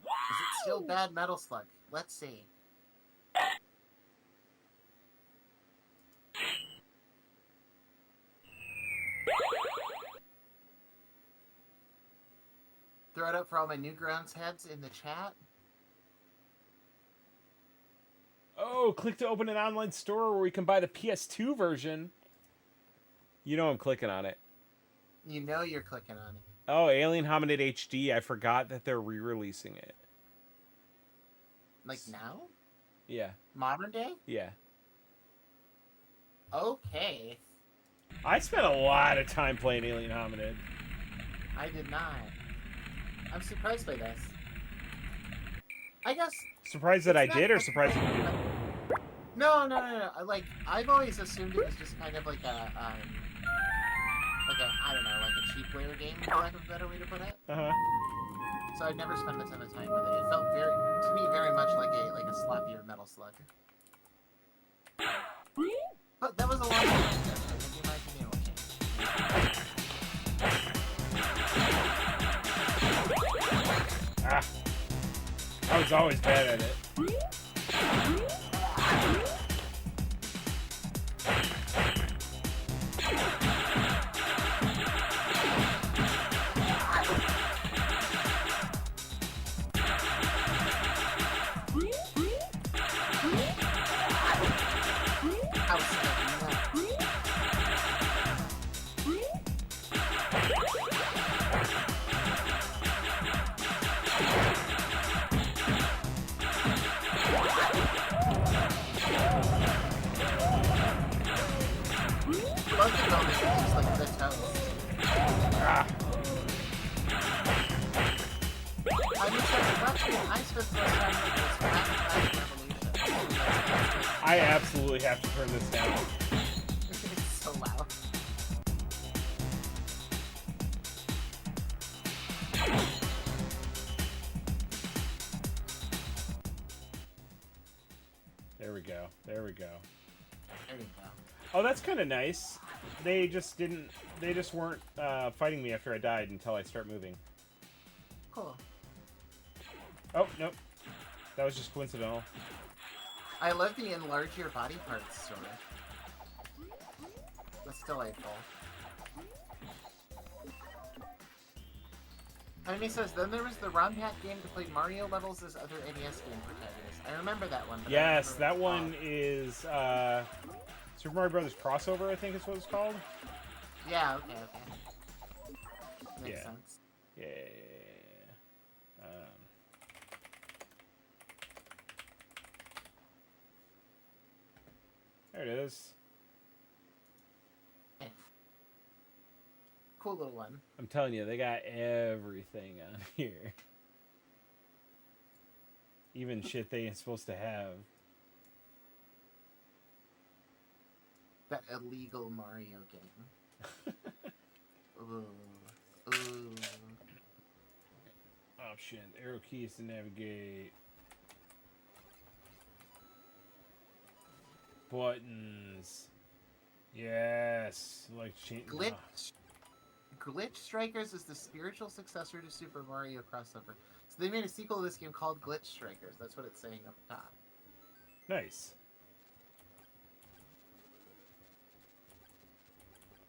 Is it still bad Metal Slug? Let's see. Throw it up for all my Newgrounds heads in the chat. Oh, click to open an online store where we can buy the PS2 version. You know I'm clicking on it. You know you're clicking on it. Oh, Alien Hominid HD. I forgot that they're re-releasing it. Like now? Yeah. Modern day? Yeah. Okay. I spent a lot of time playing Alien Hominid. I did not. I'm surprised by this. I guess. Surprised that I not did, or like- surprised that you didn't? No. Like I've always assumed it was just kind of like a I don't know, like a cheapware game, for lack of a better way to put it. Uh-huh. So I've never spent a ton of time with it. It felt to me very much like a sloppier Metal Slug. But that was a long time ago, so maybe my opinion will change. Ah. I was always bad at it. I was stuck in that. I absolutely have to turn this down. It's so loud. There we go. There we go. There you go. Oh, that's kind of nice. They just didn't. They just weren't fighting me after I died until I start moving. Cool. Oh nope, that was just coincidental. I love the enlarge your body parts story. That's delightful. Enemy says, then there was the ROM hack game to play Mario levels as other NES game protagonists. I remember that one. Yes, that one is Super Mario Brothers Crossover, I think is what it's called. Yeah, okay. Makes sense. Yeah. There it is. Hey. Cool little one. I'm telling you, they got everything on here. Even shit they ain't supposed to have. That illegal Mario game. Ooh. Ooh. Option. Arrow keys to navigate. Buttons. Yes. Like change. Glitch Strikers is the spiritual successor to Super Mario Crossover. So they made a sequel to this game called Glitch Strikers. That's what it's saying up top. Nice.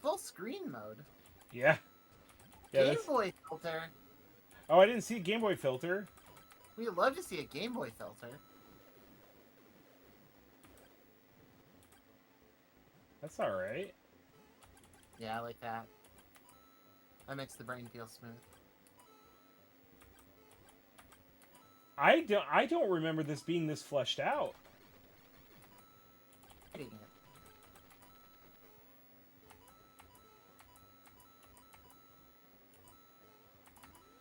Full screen mode. Yeah. Game Boy filter. Oh, I didn't see a Game Boy filter. We'd love to see a Game Boy filter. That's all right. Yeah, I like that. That makes the brain feel smooth. I don't remember this being this fleshed out. Hitting it.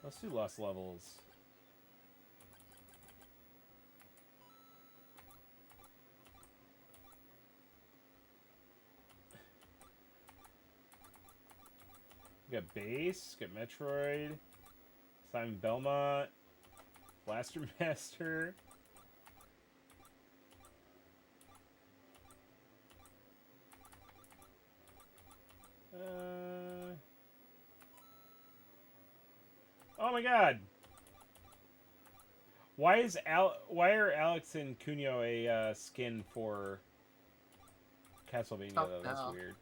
Let's do Lost Levels. We got Base, got Metroid, Simon Belmont, Blaster Master. Oh my god! Why are Alex and Cunyo a skin for Castlevania though? That's weird.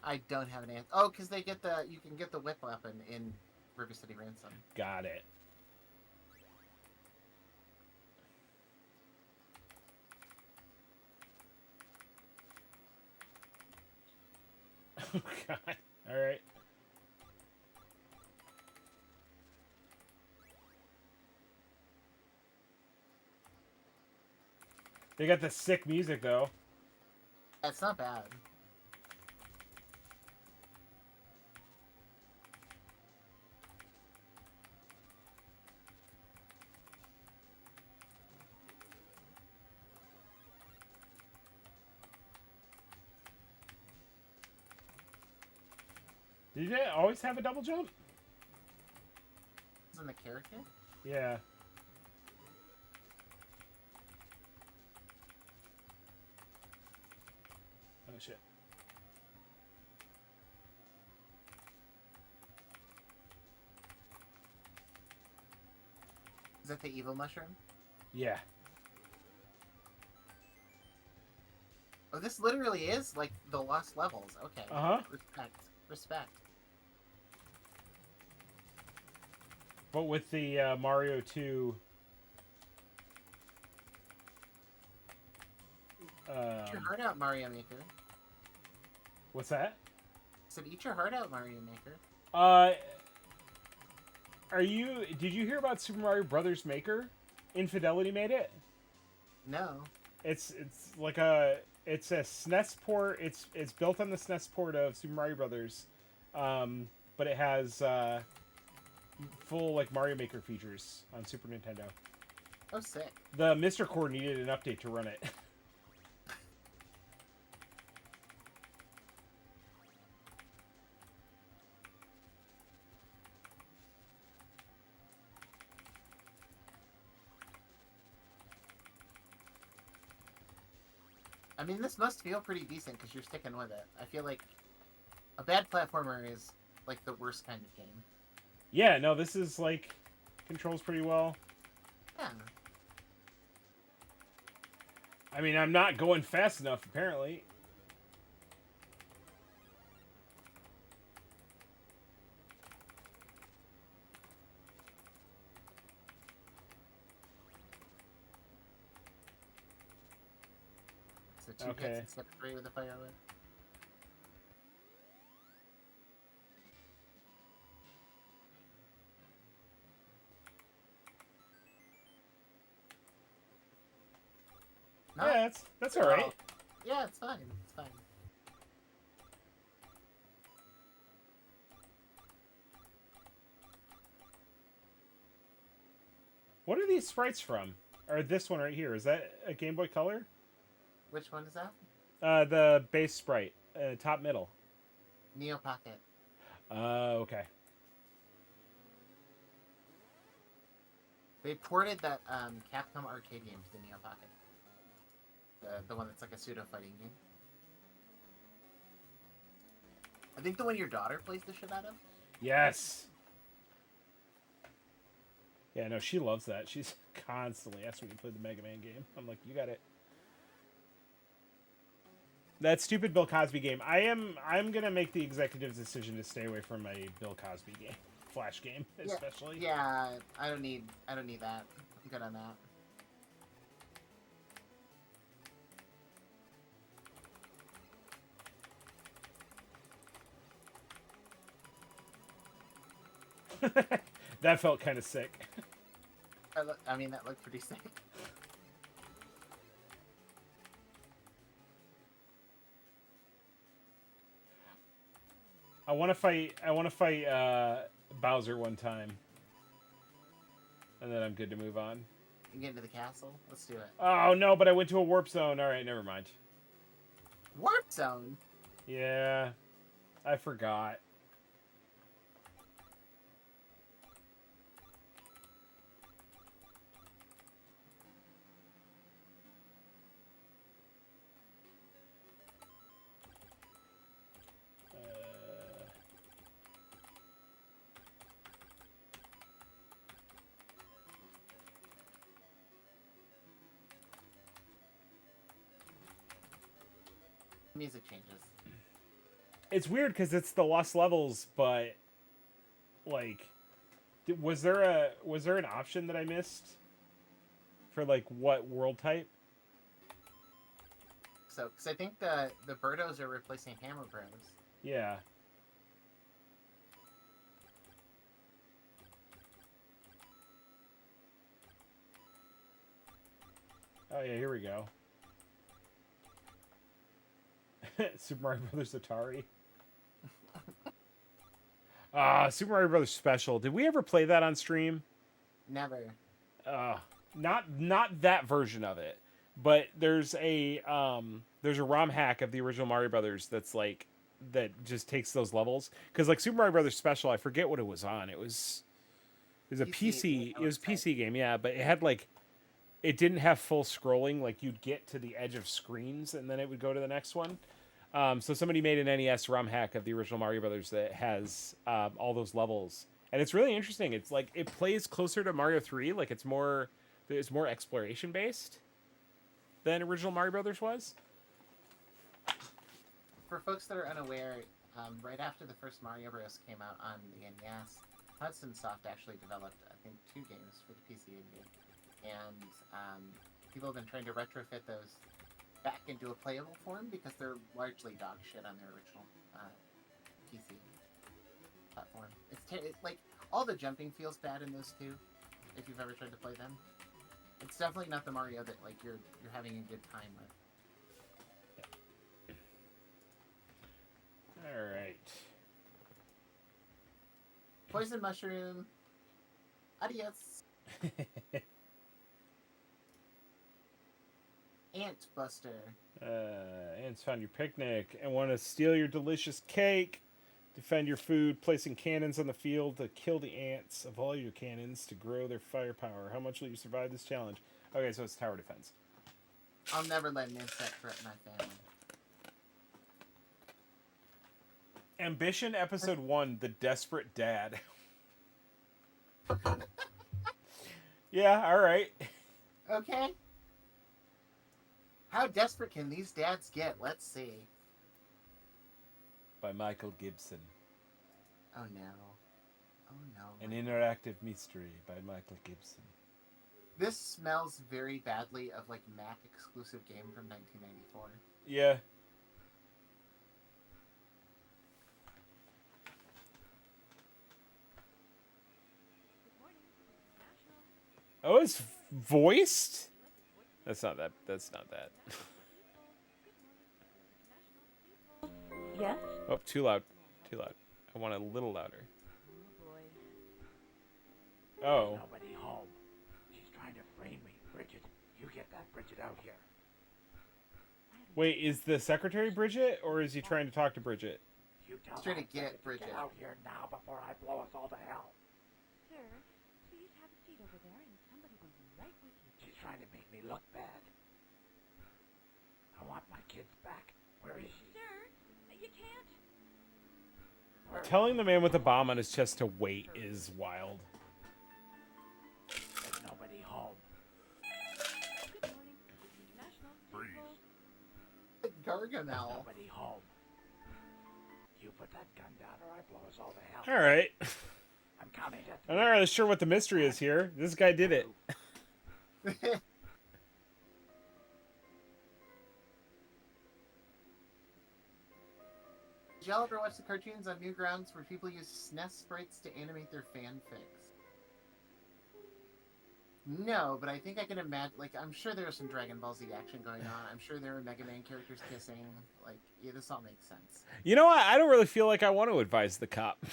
I don't have an answer. Oh, because they get you can get the whip weapon in River City Ransom. Got it. Oh god. Alright. They got the sick music though. That's not bad. Did it always have a double jump? Isn't the character? Yeah. Oh shit. Is that the evil mushroom? Yeah. Oh, this literally is like the Lost Levels. Okay. Uh-huh. Respect. But with the Mario 2... Eat your heart out, Mario Maker. What's that? I said, eat your heart out, Mario Maker. Did you hear about Super Mario Brothers Maker? Infidelity made it? No. It's like it's a SNES port. It's built on the SNES port of Super Mario Brothers, but it has full like Mario Maker features on Super Nintendo. Oh, sick. The Mr. Core needed an update to run it. I mean, this must feel pretty decent because you're sticking with it. I feel like a bad platformer is like the worst kind of game. Yeah, no, this is like controls pretty well. Yeah. I mean, I'm not going fast enough apparently. So two hits Okay. instead of three with the fire whip. Not. Yeah, that's all right. Oh. Yeah, it's fine. It's fine. What are these sprites from? Or this one right here? Is that a Game Boy Color? Which one is that? The base sprite, top middle. Neo Pocket. Okay. They ported that Capcom arcade game to the Neo Pocket. The one that's like a pseudo fighting game. I think the one your daughter plays the shit out of. Yes. Yeah, no, she loves that. She's constantly asking me to play the Mega Man game. I'm like, you got it. That stupid Bill Cosby game. I'm gonna make the executive decision to stay away from a Bill Cosby game, Flash game especially. Yeah, I don't need that. I'm good on that. That felt kind of sick. I mean, that looked pretty sick. I want to fight. Bowser one time, and then I'm good to move on. You get into the castle. Let's do it. Oh no! But I went to a warp zone. All right, never mind. Warp zone. Yeah, I forgot. Music changes. It's weird because it's the lost levels, but like, was there an option that I missed for like what world type? So, because I think the Birdos are replacing Hammer Bros. Yeah. Oh yeah, here we go. Super Mario Brothers Atari. Super Mario Brothers Special. Did we ever play that on stream? Never. Not that version of it, but there's a ROM hack of the original Mario Brothers that's like that just takes those levels because like Super Mario Brothers Special, I forget what it was on. It was a PC. It was a PC game, yeah, but it had like it didn't have full scrolling. Like you'd get to the edge of screens and then it would go to the next one. So somebody made an NES ROM hack of the original Mario Brothers that has all those levels, and it's really interesting. It's like it plays closer to Mario 3, like it's more exploration based than original Mario Brothers was. For folks that are unaware, right after the first Mario Bros. Came out on the NES, Hudson Soft actually developed, I think, 2 games for the PC Engine, and people have been trying to retrofit those back into a playable form because they're largely dog shit on their original PC platform. It's like all the jumping feels bad in those two. If you've ever tried to play them, it's definitely not the Mario that like you're having a good time with. All right. Poison mushroom. Adios. Ant Buster. Ants found your picnic and want to steal your delicious cake. Defend your food, placing cannons on the field to kill the ants of all your cannons to grow their firepower. How much will you survive this challenge? Okay, so it's tower defense. I'll never let an insect threaten my family. Ambition episode 1, The Desperate Dad. Yeah, all right. Okay. How desperate can these dads get? Let's see. By Michael Gibson. Oh no. Oh no. An interactive mystery by Michael Gibson. This smells very badly of like Mac exclusive game from 1994. Yeah. Oh, it's voiced? That's not that. That's not that. Yes? Oh, too loud. Too loud. I want it a little louder. Oh. Nobody home. She's trying to frame me. Bridget, you get that Bridget out here. Wait, is the secretary Bridget, or is he trying to talk to Bridget? You tell He's trying to that get Bridget. Get out here now before I blow us all to hell. Sir, please have a seat over there and somebody will be right with you. She's trying to make me look bad. I want my kids back. Where is she? Sir, you can't. Where Telling the man with the bomb on his chest to wait is wild. There's nobody home. Good morning. International. Freeze. Gargamel. Nobody home. You put that gun down or I blow us all to hell. All right. I'm counting to I'm not really sure what the mystery is here. This guy did it. Did y'all ever watch the cartoons on Newgrounds where people use SNES sprites to animate their fanfics? No, but I think I can imagine. Like, I'm sure there was some Dragon Ball Z action going on. I'm sure there were Mega Man characters kissing. Like, yeah, this all makes sense. You know what? I don't really feel like I want to advise the cop.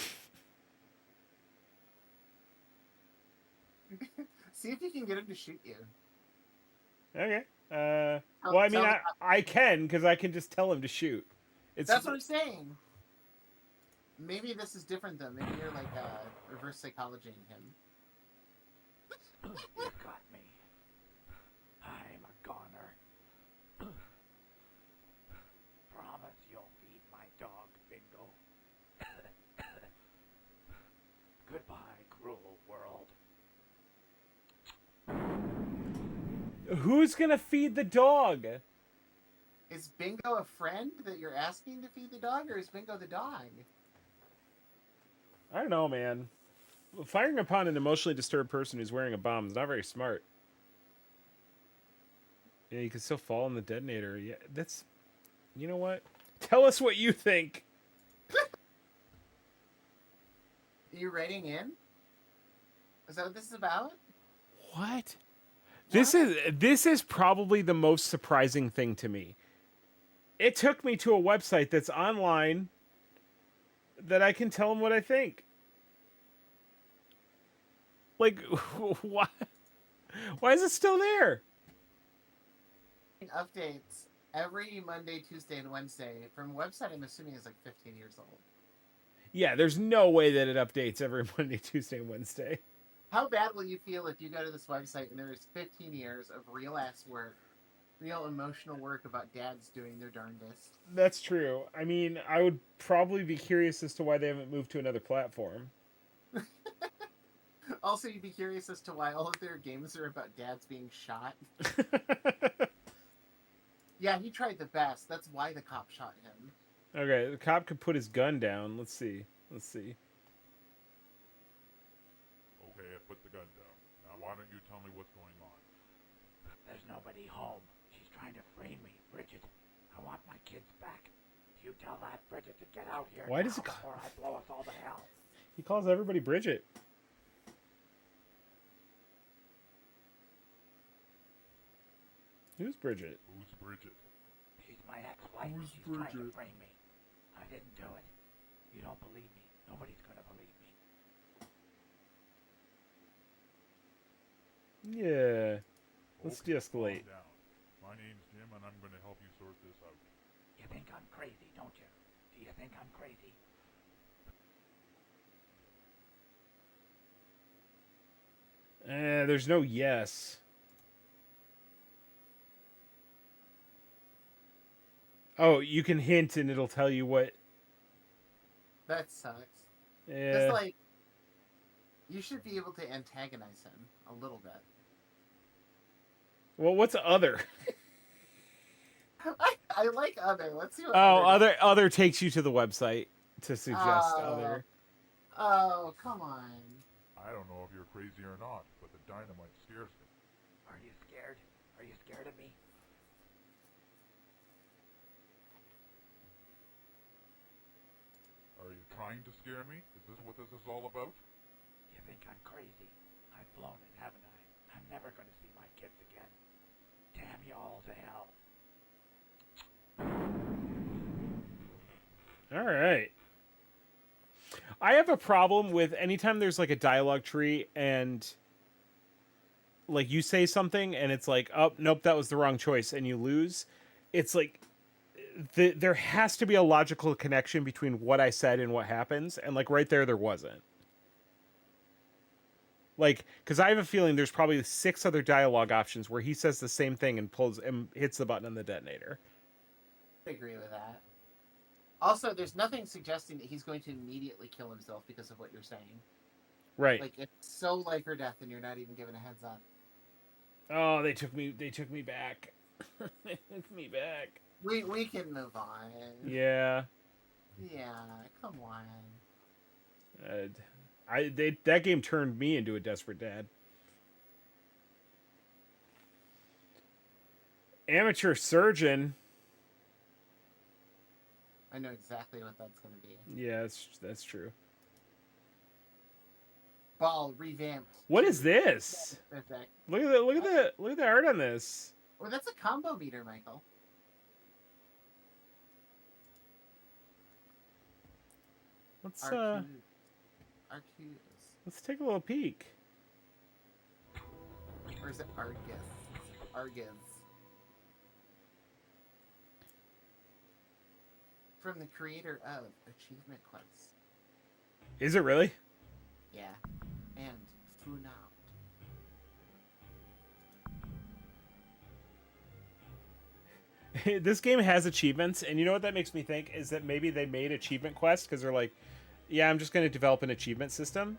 See if you can get him to shoot you. Okay. Well, I mean, I can, because I can just tell him to shoot. That's what I'm saying. Maybe this is different, though. Maybe you're, like, reverse psychologying him. You got me. I'm a goner. Promise you'll feed my dog, Bingo. Goodbye, cruel world. Who's gonna feed the dog? Is Bingo a friend that you're asking to feed the dog, or is Bingo the dog? I don't know, man. Firing upon an emotionally disturbed person who's wearing a bomb is not very smart. Yeah, you can still fall in the detonator. Yeah, that's... You know what? Tell us what you think. Are you writing in? Is that what this is about? What? This is probably the most surprising thing to me. It took me to a website that's online that I can tell them what I think. Like, why? Why is it still there? Updates every Monday, Tuesday, and Wednesday from a website I'm assuming is like 15 years old. Yeah, there's no way that it updates every Monday, Tuesday, and Wednesday. How bad will you feel if you go to this website and there's 15 years of real ass work, real emotional work about dads doing their darndest? That's true. I mean, I would probably be curious as to why they haven't moved to another platform. Also, you'd be curious as to why all of their games are about dads being shot. Yeah, he tried the best. That's why the cop shot him. Okay, the cop could put his gun down. Let's see. Let's see. Okay, I put the gun down. Now why don't you tell me what's going on? There's nobody home. She's trying to frame me. Bridget, I want my kids back. You tell that Bridget to get out here Why does now it before I blow us all to hell. He calls everybody Bridget. Who's Bridget? Who's Bridget? She's my ex-wife. Who's She's trying to Bridget? frame me. I didn't do it. You don't believe me. Nobody's gonna believe me. Yeah. Let's Okay, de-escalate. calm down. My name's Jim, and I'm going to help you sort this out. You think I'm crazy, don't you? Do you think I'm crazy? There's no yes. Oh, you can hint and it'll tell you what. That sucks. Yeah. Just like you should be able to antagonize him a little bit. Well, what's other? I like other. Let's see what Oh, other. other takes you to the website to suggest Oh, other. oh, come on. I don't know if you're crazy or not, but the dynamite scares me. Are you scared? Are you scared of me? Are you trying to scare me? Is this what this is all about? You think I'm crazy? I've blown it, haven't I? I'm never going to see my kids again. Damn you all to hell. All right. I have a problem with anytime there's like a dialogue tree and like you say something and it's like, oh nope, that was the wrong choice, and you lose. It's like there has to be a logical connection between what I said and what happens, and like right there wasn't. Like, because I have a feeling there's probably 6 other dialogue options where he says the same thing and pulls and hits the button on the detonator. I agree with that. Also, there's nothing suggesting that he's going to immediately kill himself because of what you're saying. Right. Like it's so life or death, and you're not even given a heads up. Oh, they took me back. They took me back. We can move on. Yeah. Yeah, come on. That game turned me into a desperate dad. Amateur surgeon. I know exactly what that's going to be. Yeah, that's true. Ball revamped. What is this? Perfect. Look at the art on this. Well, that's a combo meter, Michael. Let's Arcus. let's take a little peek. Or is it Argus? Argus. From the creator of Achievement Quest. Is it really? Yeah. And Funout. This game has achievements, and you know what that makes me think is that maybe they made Achievement Quest because they're like, yeah, I'm just going to develop an achievement system.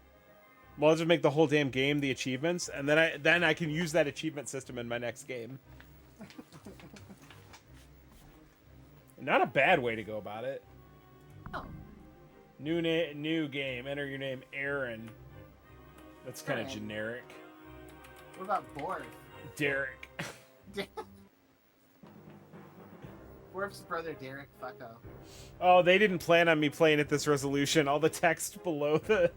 Well, I'll just make the whole damn game the achievements, and then I can use that achievement system in my next game. Not a bad way to go about it. Oh. New game. Enter your name, Aaron. That's kind of Aaron. generic. What about Borf? Derek. Borf's brother Derek Fucko. Oh, they didn't plan on me playing at this resolution. All the text below the...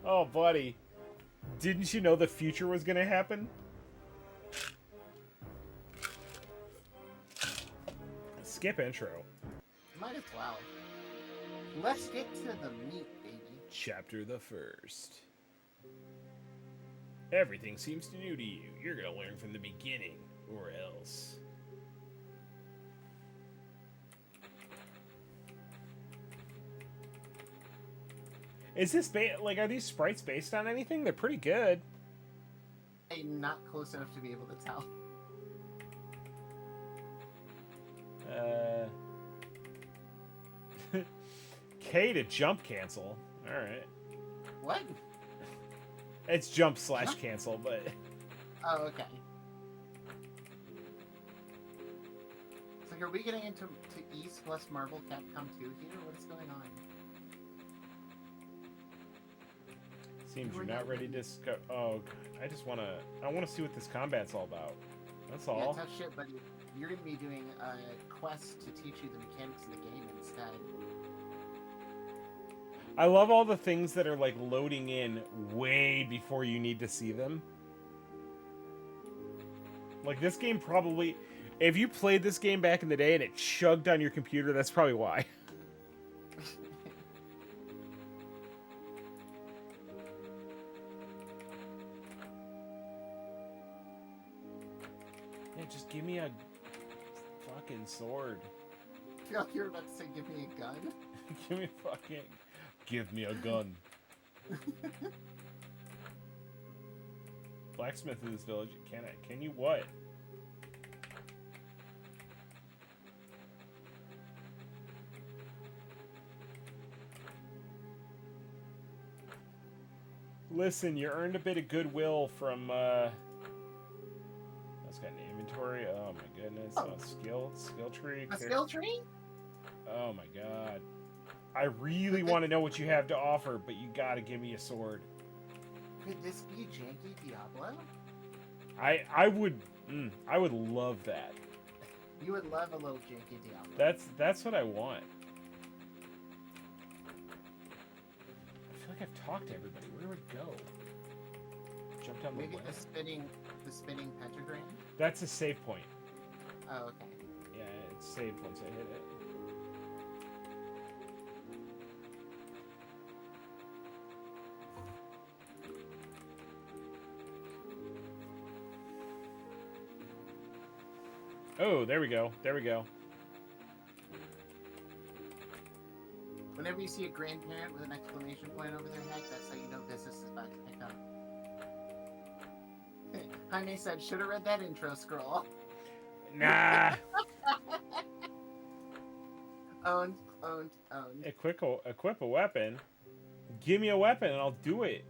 Oh, buddy. Didn't you know the future was going to happen? Skip intro. Might as well. Let's get to the meat, baby. Chapter the 1st. Everything seems new to you. You're going to learn from the beginning, or else. Is this are these sprites based on anything? They're pretty good. I'm not close enough to be able to tell. K to jump cancel. All right. What? It's jump / cancel, but Oh, okay. It's like, are we getting into East West Marvel Capcom 2 here? What is going on? seems you're not ready to discover. Oh, I want to see what this combat's all about. That's all. Yeah, tough shit, but you're going to be doing a quest to teach you the mechanics of the game instead. I love all the things that are like loading in way before you need to see them. Like this game probably, if you played this game back in the day and it chugged on your computer, that's probably why. Yeah, just give me a fucking sword. I feel like you're about to say, give me a gun. Give me a gun. Blacksmith in this village. Can you what? Listen, you earned a bit of goodwill from, That's got an inventory. Oh my goodness. Oh. Skill tree. A skill tree? Oh my god. I really want to know what you have to offer, but you gotta give me a sword. Could this be janky Diablo? I would love that. You would love a little janky Diablo. That's what I want. I feel like I've talked to everybody. Where do I go? Jump down Maybe the way. the spinning pentagram? That's a save point. Oh, okay. Yeah, it's saved once I hit it. Oh, there we go. There we go. Whenever you see a grandparent with an exclamation point over their head, that's how you know business is about to pick up. Jaime said, should have read that intro scroll. Nah. Owned. Equip a weapon. Give me a weapon and I'll do it.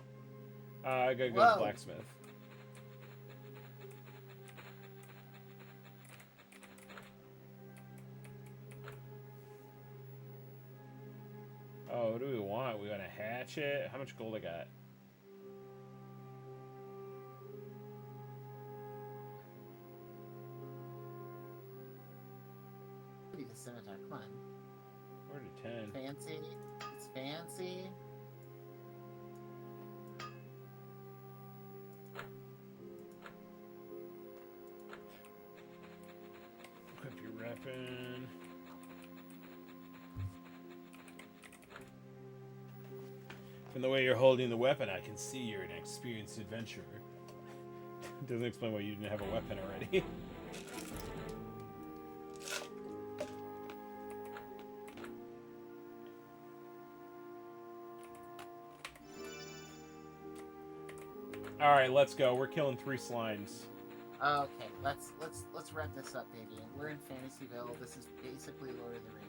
I gotta go to Whoa. the blacksmith. Oh, what do we want? We want a hatchet. How much gold I got? Be the scimitar, come on. Where to 10? Fancy. It's fancy. Equip your weapon. From the way you're holding the weapon, I can see you're an experienced adventurer. Doesn't explain why you didn't have a weapon already. All right, let's go. We're killing 3 slimes. Okay, let's wrap this up, baby. We're in Fantasyville. This is basically Lord of the Rings.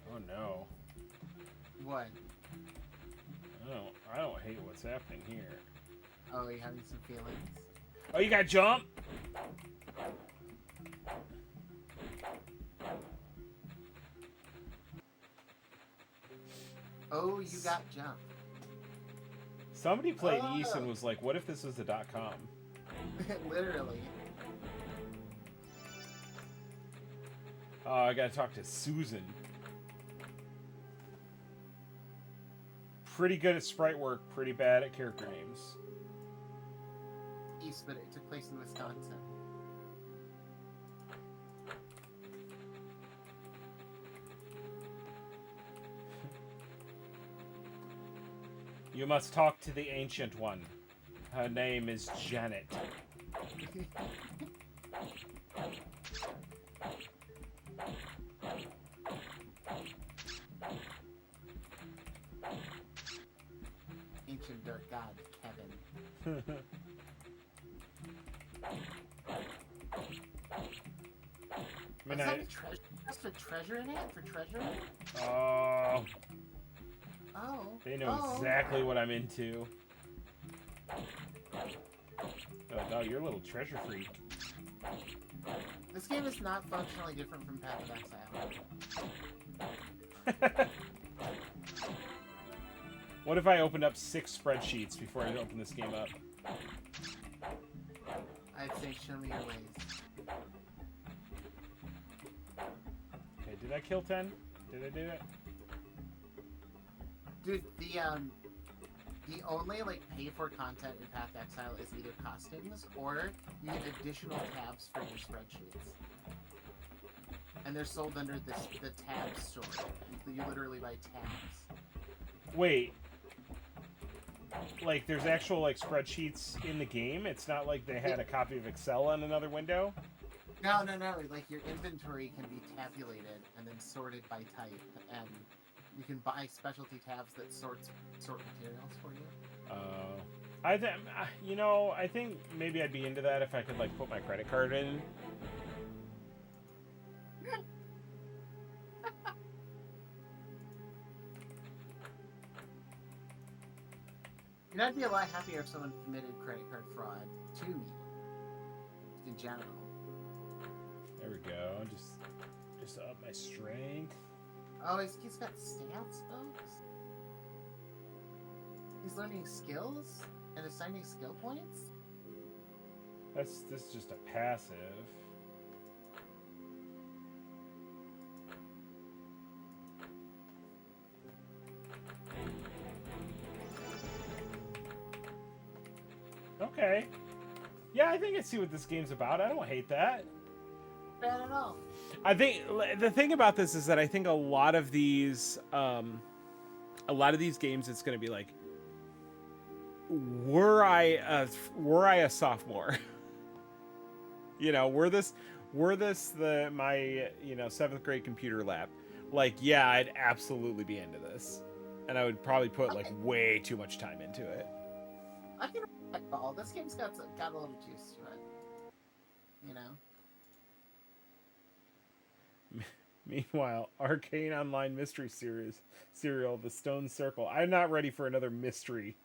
Oh no. What? I don't hate what's happening here. Oh, you having some feelings? Oh, you got jump? Oh, you got jump. Somebody played Oh. East and was like, what if this was the .com? Literally. Oh, I gotta talk to Susan. Pretty good at sprite work, pretty bad at character names. East, but it took place in Wisconsin. You must talk to the Ancient One. Her name is Janet. Ancient dark god, Kevin. I mean, Was that a treasure? Just a treasure in it? For treasure? oh, Oh. they know exactly what I'm into. Oh, no, you're a little treasure freak. This game is not functionally different from Path of Exile. What if I opened up 6 spreadsheets before I open this game up? I'd say show me your ways. Okay, did I kill 10? Did I do it? Dude, the only like pay for content in Path of Exile is either costumes or you get additional tabs for your spreadsheets. And they're sold under the tab store. You literally buy tabs. Wait. Like, there's actual, like, spreadsheets in the game? It's not like they had a copy of Excel on another window? No. Like your inventory can be tabulated and then sorted by type, and You can buy specialty tabs that sort materials for you. I think maybe I'd be into that if I could like put my credit card in. You know, I'd be a lot happier if someone committed credit card fraud to me. Just in general. There we go. Just up my strength. Oh, he's got stats, folks. He's learning skills and assigning skill points. This is just a passive. Okay. Yeah, I think I see what this game's about. I don't hate that. Bad at all. I think the thing about this is that I think a lot of these games, it's going to be like, were I a sophomore? Were this my 7th grade computer lab? Like, yeah, I'd absolutely be into this, and I would probably put like way too much time into it. I can respect ball. This game's got a little juice to it. You know. Meanwhile, Arcane Online Mystery Serial, The Stone Circle. I'm not ready for another mystery.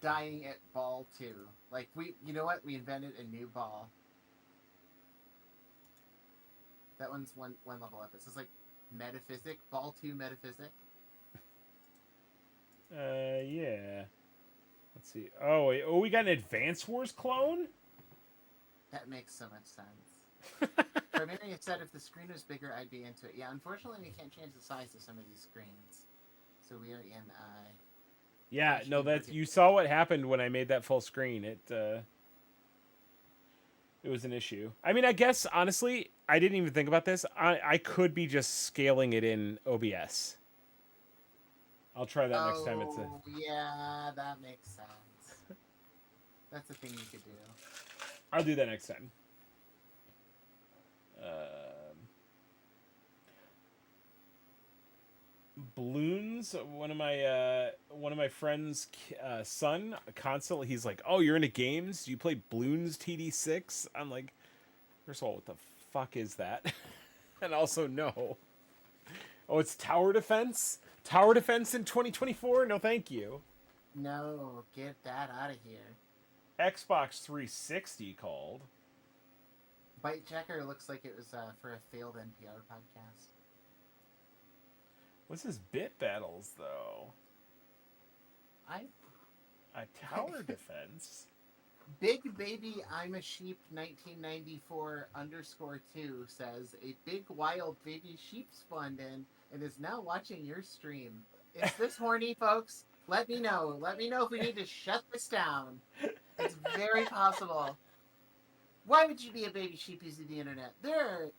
Dying at ball 2. Like, you know what? We invented a new ball. That one's one level up. This is like Metaphysic, ball 2 Metaphysic. Yeah. Let's see. Oh, wait. Oh, we got an Advance Wars clone? That makes so much sense. Primarily said if the screen was bigger, I'd be into it. Yeah, unfortunately, we can't change the size of some of these screens. So we are in, yeah, no, you saw what happened when I made that full screen. It was an issue. I mean, I guess, honestly, I didn't even think about this. I could be just scaling it in OBS. I'll try that next time. Yeah, that makes sense. That's a thing you could do. I'll do that next time. Balloons. One of my friends' son constantly, he's like, "Oh, you're into games? Do you play Balloons TD6?" I'm like, first of all, what the fuck is that? And also, no. Oh, it's tower defense. Tower defense in 2024? No, thank you. No, get that out of here. Xbox 360 called. Bite Checker looks like it was for a failed NPR podcast. What's this Bit Battles, though? A tower defense? Big Baby I'm a Sheep 1994_2 says, a big wild baby sheep spawned in and is now watching your stream. Is this horny, folks? Let me know. Let me know if we need to shut this down. It's very possible. Why would you be a baby sheep using the internet? There are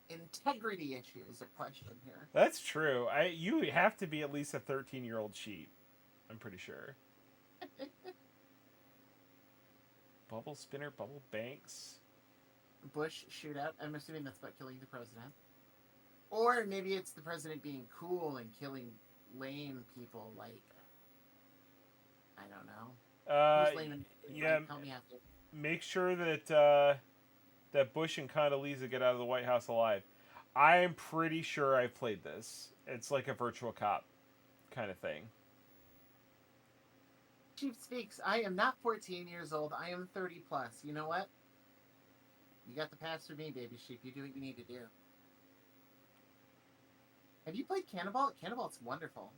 integrity issues at question here. That's true. You have to be at least a 13-year-old sheep. I'm pretty sure. Bubble spinner, bubble banks. Bush shootout. I'm assuming that's about killing the president. Or maybe it's the president being cool and killing lame people, like, I don't know. Who's lame and yeah. Tell me after. Make sure that that Bush and Condoleezza get out of the White House alive. I am pretty sure I've played this. It's like a virtual cop kind of thing. Chief speaks. I am not 14 years old. I am 30 plus. You know what? You got the pass for me, baby sheep. You do what you need to do. Have you played Cannonball? Cannonball's wonderful.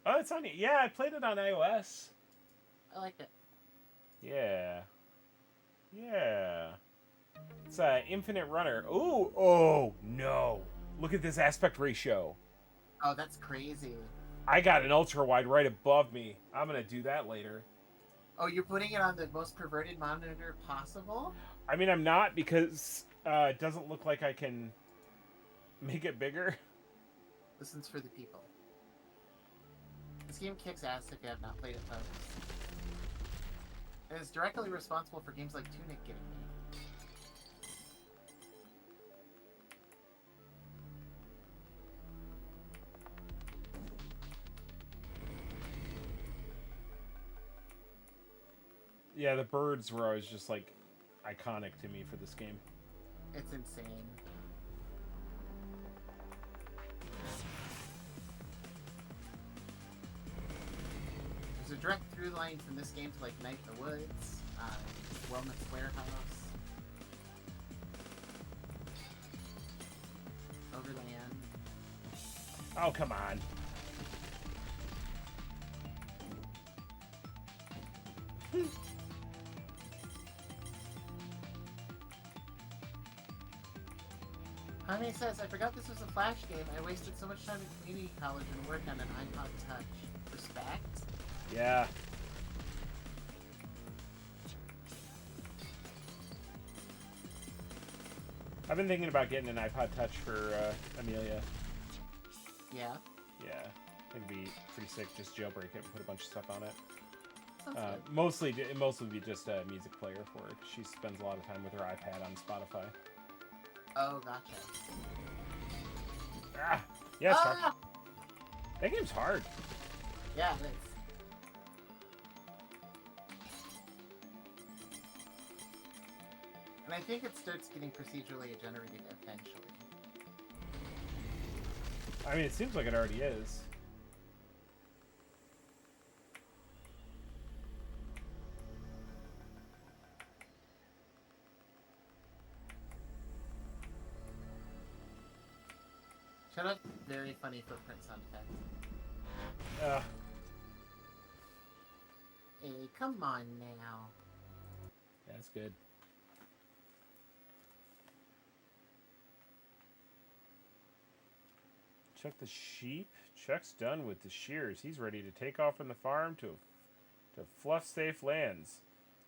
Oh, it's on. Yeah, I played it on iOS. I like it. Yeah. Yeah. It's an infinite runner. Ooh. Oh, no. Look at this aspect ratio. Oh, that's crazy. I got an ultra wide right above me. I'm going to do that later. Oh, you're putting it on the most perverted monitor possible? I mean, I'm not, because it doesn't look like I can make it bigger. This one's for the people. This game kicks ass if you have not played it, folks. And it's directly responsible for games like Tunic getting made. Yeah, the birds were always just like iconic to me for this game. It's insane. There's a direct through line from this game to like Night in the Woods, Wellness Warehouse, Overland. Oh, come on. Honey says, I forgot this was a Flash game. I wasted so much time in community college and work on an iPod Touch. Respect? Yeah. I've been thinking about getting an iPod Touch for Amelia. Yeah. Yeah, I think it'd be pretty sick. Just jailbreak it and put a bunch of stuff on it. Sounds good. Mostly be just a music player for it. She spends a lot of time with her iPad on Spotify. Oh, gotcha. Ah, yeah, it's hard. That game's hard. Yeah, it is. And I think it starts getting procedurally generated eventually. I mean, it seems like it already is. Shut up. Very funny footprint sound effect. Uh, Hey, come on now. That's good. Chuck the sheep. Chuck's done with the shears. He's ready to take off from the farm to fluff safe lands.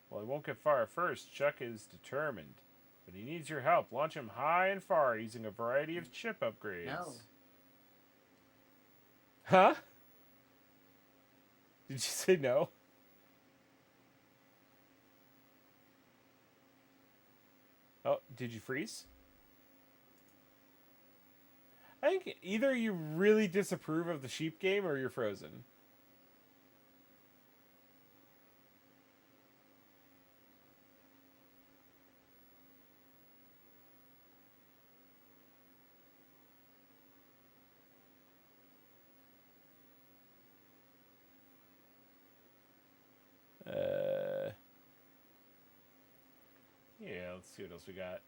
Well, he won't get far at first. Chuck is determined. But he needs your help. Launch him high and far using a variety of chip upgrades. No. Huh? Did you say no? Oh, did you freeze? I think either you really disapprove of the sheep game or you're frozen. Yeah, let's see what else we got.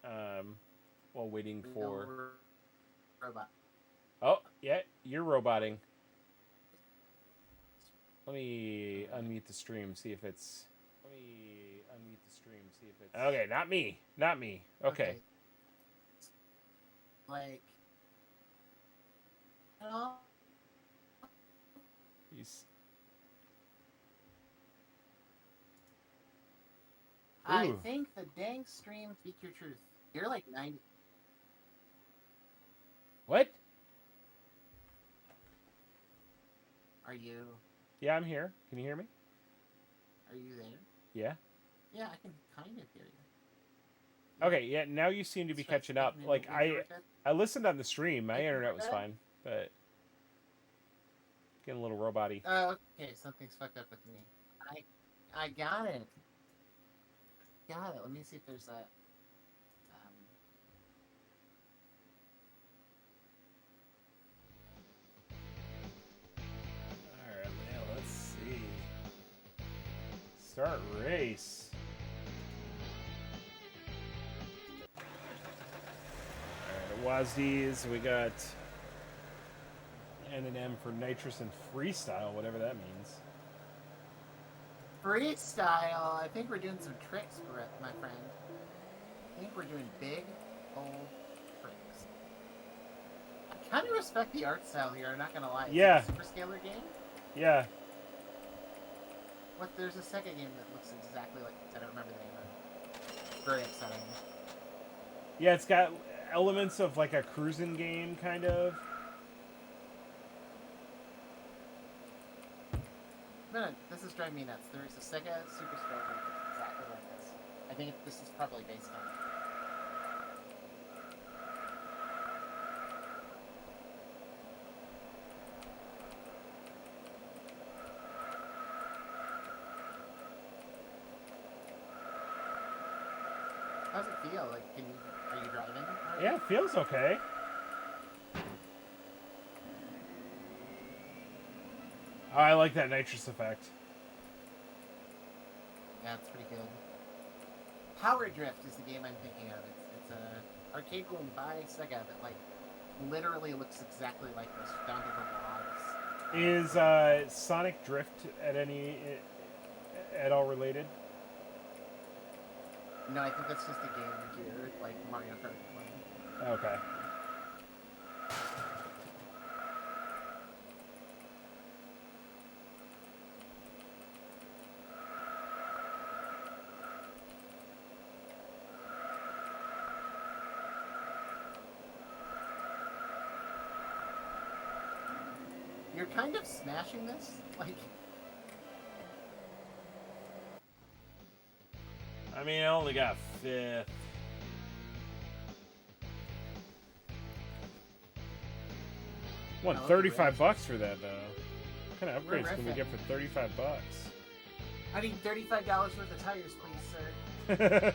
While waiting for... Robot. Oh, yeah, you're roboting. Let me unmute the stream, see if it's... Okay, not me. Not me. Okay. Like... Hello? I Ooh. think the dang stream speak your truth. You're like 90... What? Are you... Yeah, I'm here. Can you hear me? Are you there? Yeah. Yeah, I can kind of hear you. Okay, yeah, now you seem to be catching up. Like, I listened on the stream. My internet was fine, but... Getting a little robot-y. Oh, okay, something's fucked up with me. I got it. Got it. Let me see if there's a... Alright, yeah, let's see. Start race. Alright, WASDs, we got N and M for nitrous and freestyle, whatever that means. Freestyle! I think we're doing some tricks, Brett, my friend. I think we're doing big, old tricks. I kind of respect the art style here, I'm not gonna lie. Yeah. Is it a Superscaler game? Yeah. What? There's a second game that looks exactly like this. I don't remember the name of it. Very upsetting. Yeah, it's got elements of like a cruising game, kind of. No, this is driving me nuts. There is a Sega Superstar game that's exactly like this. I think this is probably based on it. How's it feel? Like, are you driving? Yeah, it feels okay. Oh, I like that nitrous effect. Yeah, it's pretty good. Power Drift is the game I'm thinking of. It's a arcade game by Sega that like literally looks exactly like this, down to the logs. Is Sonic Drift at all related? No, I think that's just a Game Gear, like Mario Kart one. Okay. You're kind of smashing this, like. I mean, I only got fifth. Won I love 35 the bucks for that though. What kind of We're upgrades can we riffing. get for 35 bucks? I need $35 worth of tires, please, sir.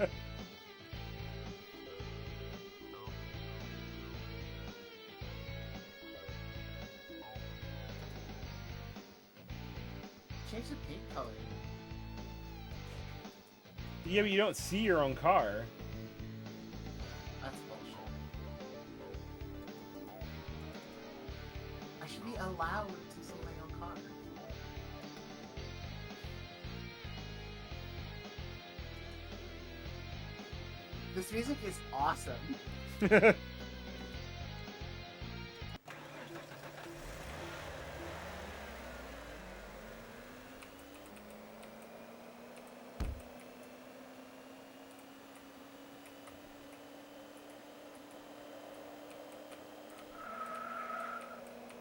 Change the paint color. Yeah, but you don't see your own car. That's bullshit. I should be allowed to see my own car. This music is awesome.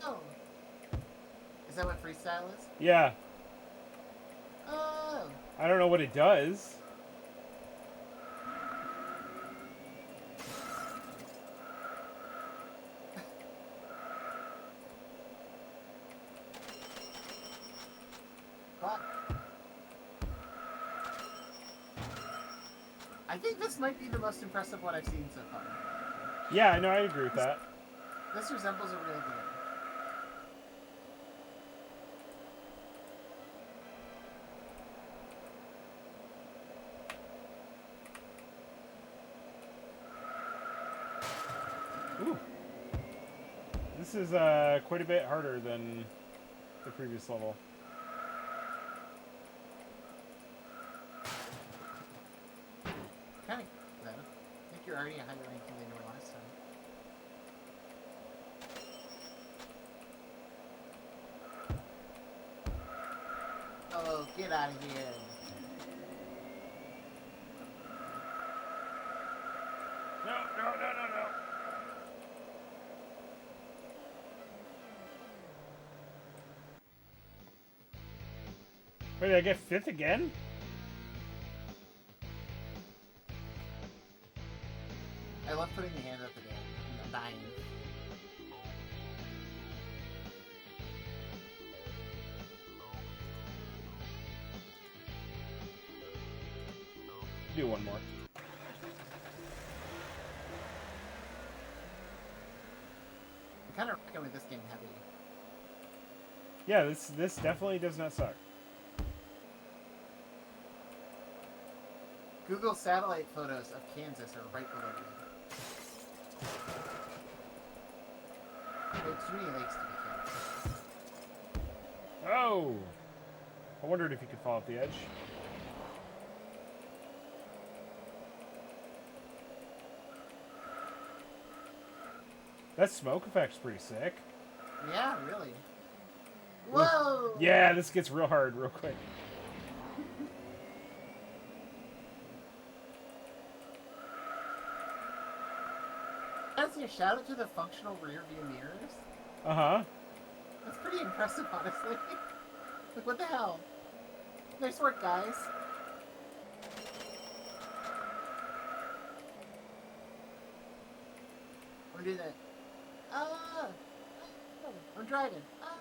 Oh. Is that what freestyle is? Yeah. Oh. I don't know what it does. Fuck. I think this might be the most impressive one I've seen so far. Yeah, I know, I agree with that. This resembles a real game. Ooh. This is quite a bit harder than the previous level. Kind of, though. I think you're already a higher ranking than you were last time. Oh, get out of here. No, no, no, no, no. Wait, did I get fifth again? I love putting the hand up again. I'm dying. Do one more. I'm kind of rocking with this game heavy. Yeah, this definitely does not suck. Google satellite photos of Kansas are right below you. There's too many lakes to be Kansas. Oh! I wondered if you could fall off the edge. That smoke effect's pretty sick. Yeah, really. Whoa! Yeah, this gets real hard real quick. That's your shout out to the functional rear view mirrors. Uh-huh. That's pretty impressive, honestly. Like, what the hell? Nice work, guys. I'm doing that. Ah! I'm driving. Ah!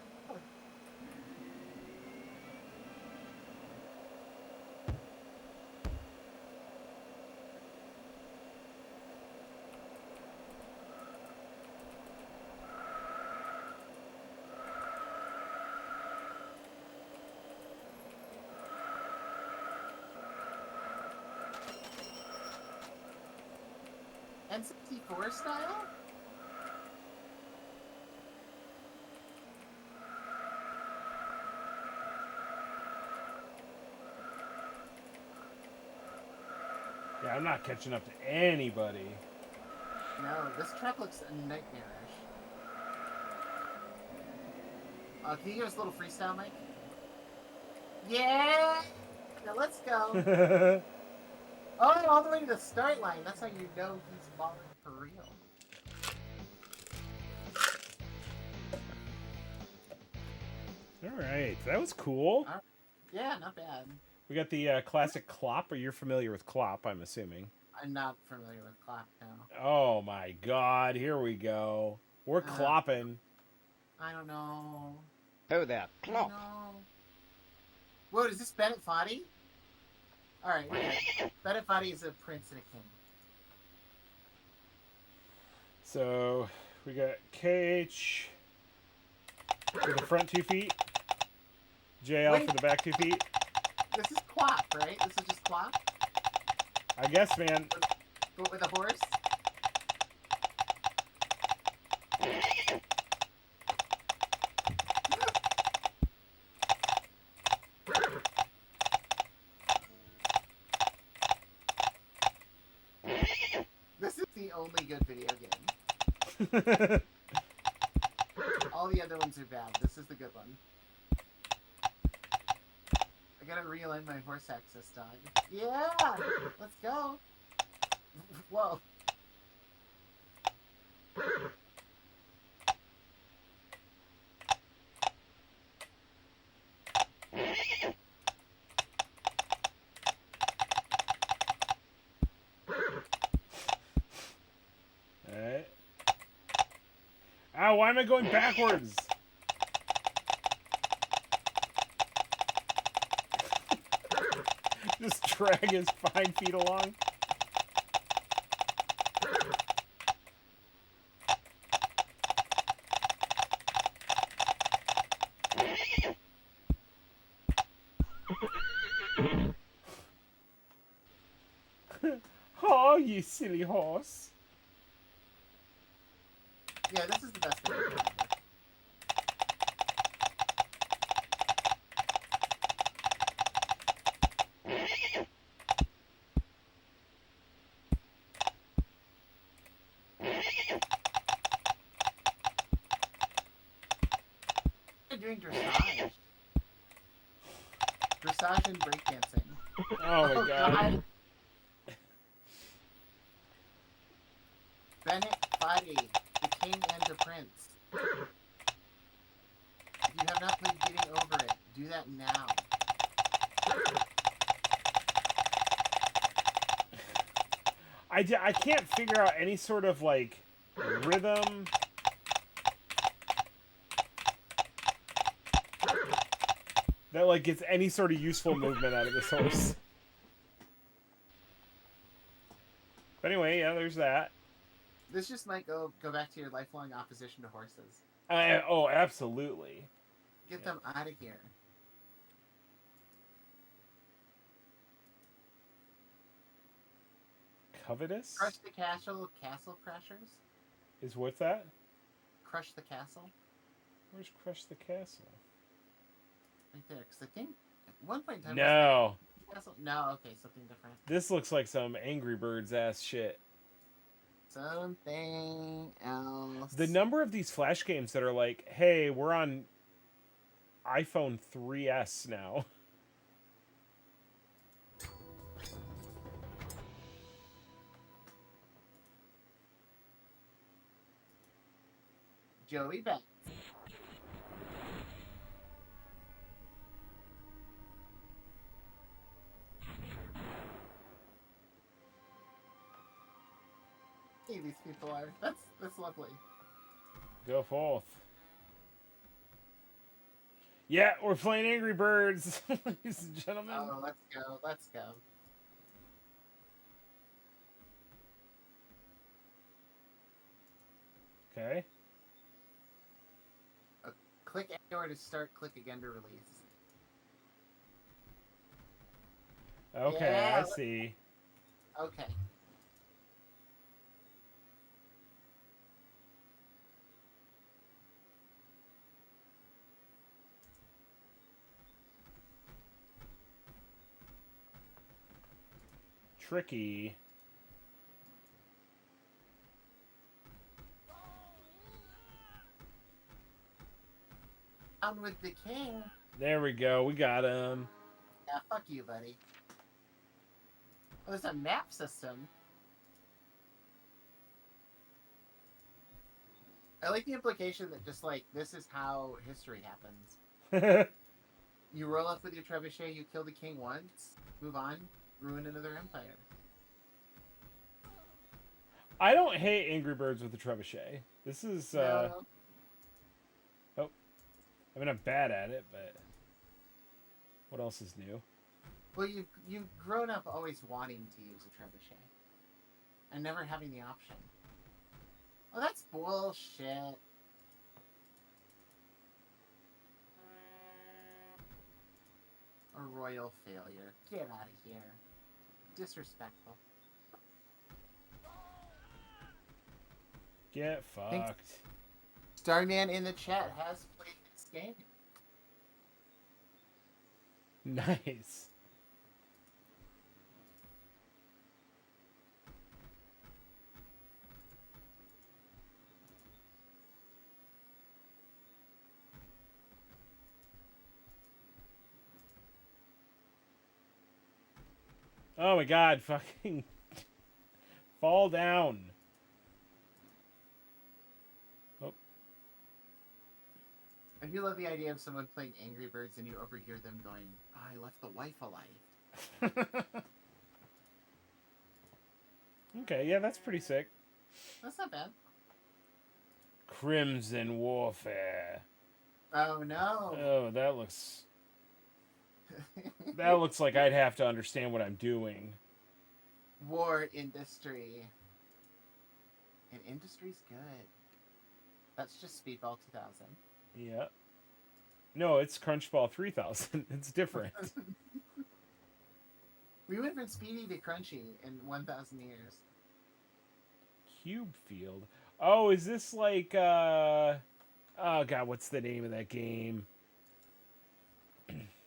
N64 style? Yeah, I'm not catching up to anybody. No, this track looks nightmarish. Can you give us a little freestyle, Mike? Yeah! Now let's go. Oh, all the way to the start line. That's how you know he's falling for real. All right, that was cool. Yeah, not bad. We got the classic clop. Are you familiar with clop? I'm assuming. I'm not familiar with clock now. Oh my God! Here we go. We're clopping. I don't know. Oh there, clop. No. Whoa, is this Bennett Foddy? Alright, we're good. Bennett Foddy is a prince and a king. So we got KH for the front 2 feet. JL Wait. for the back 2 feet. This is Quap, right? This is just Quap? I guess, man. But with a horse? This is the only good video game. All the other ones are bad. This is the good one. I gotta reel in my horse access dog. Yeah! Let's go! Whoa. Alright. Ow, why am I going backwards? Just drag his 5 feet along. Oh, you silly horse. Yeah, this is the best video game. They're doing dressage. Dressage and breakdancing. Oh my God. Bennett Foddy, the king and the prince. If you have not played Getting Over It, do that now. I can't figure out any sort of like rhythm. That like gets any sort of useful movement out of this horse. But anyway, yeah, there's that. This just might go back to your lifelong opposition to horses. Oh, absolutely. Get them out of here. Covetous? Crush the castle crashers? Is what's that? Crush the castle? Where's Crush the Castle? Right there. Because I think at one point in time... No. Castle? No, okay, something different. This looks like some Angry Birds ass shit. Something else. The number of these Flash games that are like, hey, we're on iPhone 3S now. Joey Beck. Hey, these people are. That's lovely. Go forth. Yeah, we're playing Angry Birds, ladies and gentlemen. Oh, let's go. Let's go. Okay. Click anywhere to start, click again to release. Okay, Yeah, I see. Okay. tricky. On with the king. There we go. We got him. Yeah, fuck you, buddy. Oh, there's a map system. I like the implication that just like this is how history happens. You roll up with your trebuchet, you kill the king once, move on, ruin another empire. I don't hate Angry Birds with the trebuchet. This is No. oh, I mean I'm bad at it, but what else is new? Well, you've grown up always wanting to use a trebuchet and never having the option. Oh, that's bullshit. A royal failure. Get out of here. Disrespectful. Get fucked. Starman in the chat has played this game. Nice. Oh my god, fucking fall down. Oh. I do love the idea of someone playing Angry Birds and you overhear them going, oh, I left the wife alive. Okay, yeah, that's pretty sick. That's not bad. Crimson Warfare. Oh no. Oh, that looks like I'd have to understand what I'm doing. War industry. And industry's good. That's just Speedball 2000. Yeah. No, it's Crunchball 3000. It's different. We went from Speedy to Crunchy in 1,000 years. Cube Field. Oh, is this like oh god, what's the name of that game?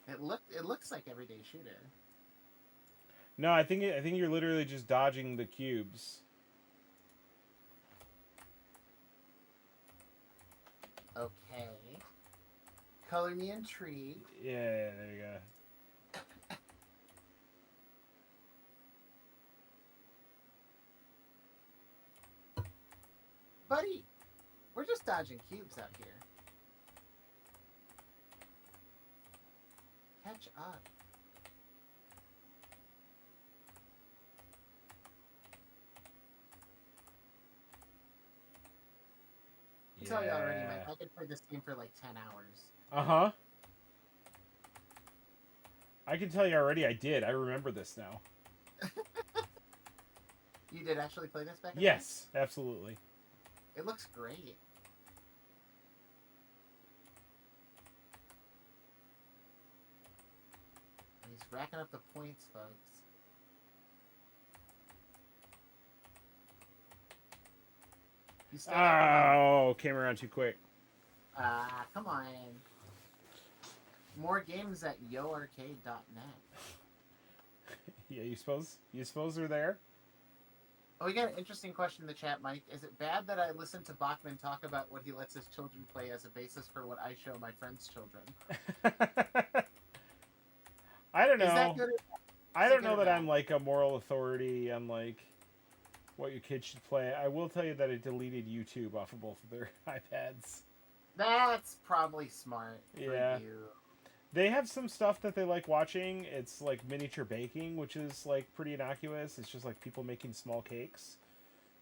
It looks like Everyday Shooter. No, I think you're literally just dodging the cubes. Okay. Color me intrigued. Yeah, there you go. Buddy, we're just dodging cubes out here. Catch up. I tell you already, Mike, I could play this game for like 10 hours. Uh-huh. I can tell you already I did. I remember this now. You did actually play this back in Yes, absolutely. the day? It looks great. He's racking up the points, folks. You still Oh, came around too quick. come on. More games at yoarcade.net. Yeah, you suppose they're there? Oh, we got an interesting question in the chat, Mike. Is it bad that I listen to Bachman talk about what he lets his children play as a basis for what I show my friends' children? I don't know. Is that good? I Is don't it know good or that bad? I'm like a moral authority on like what your kids should play. I will tell you that it deleted YouTube off of both of their iPads. That's probably smart for Yeah. you. They have some stuff that they like watching. It's like miniature baking, which is like pretty innocuous. It's just like people making small cakes.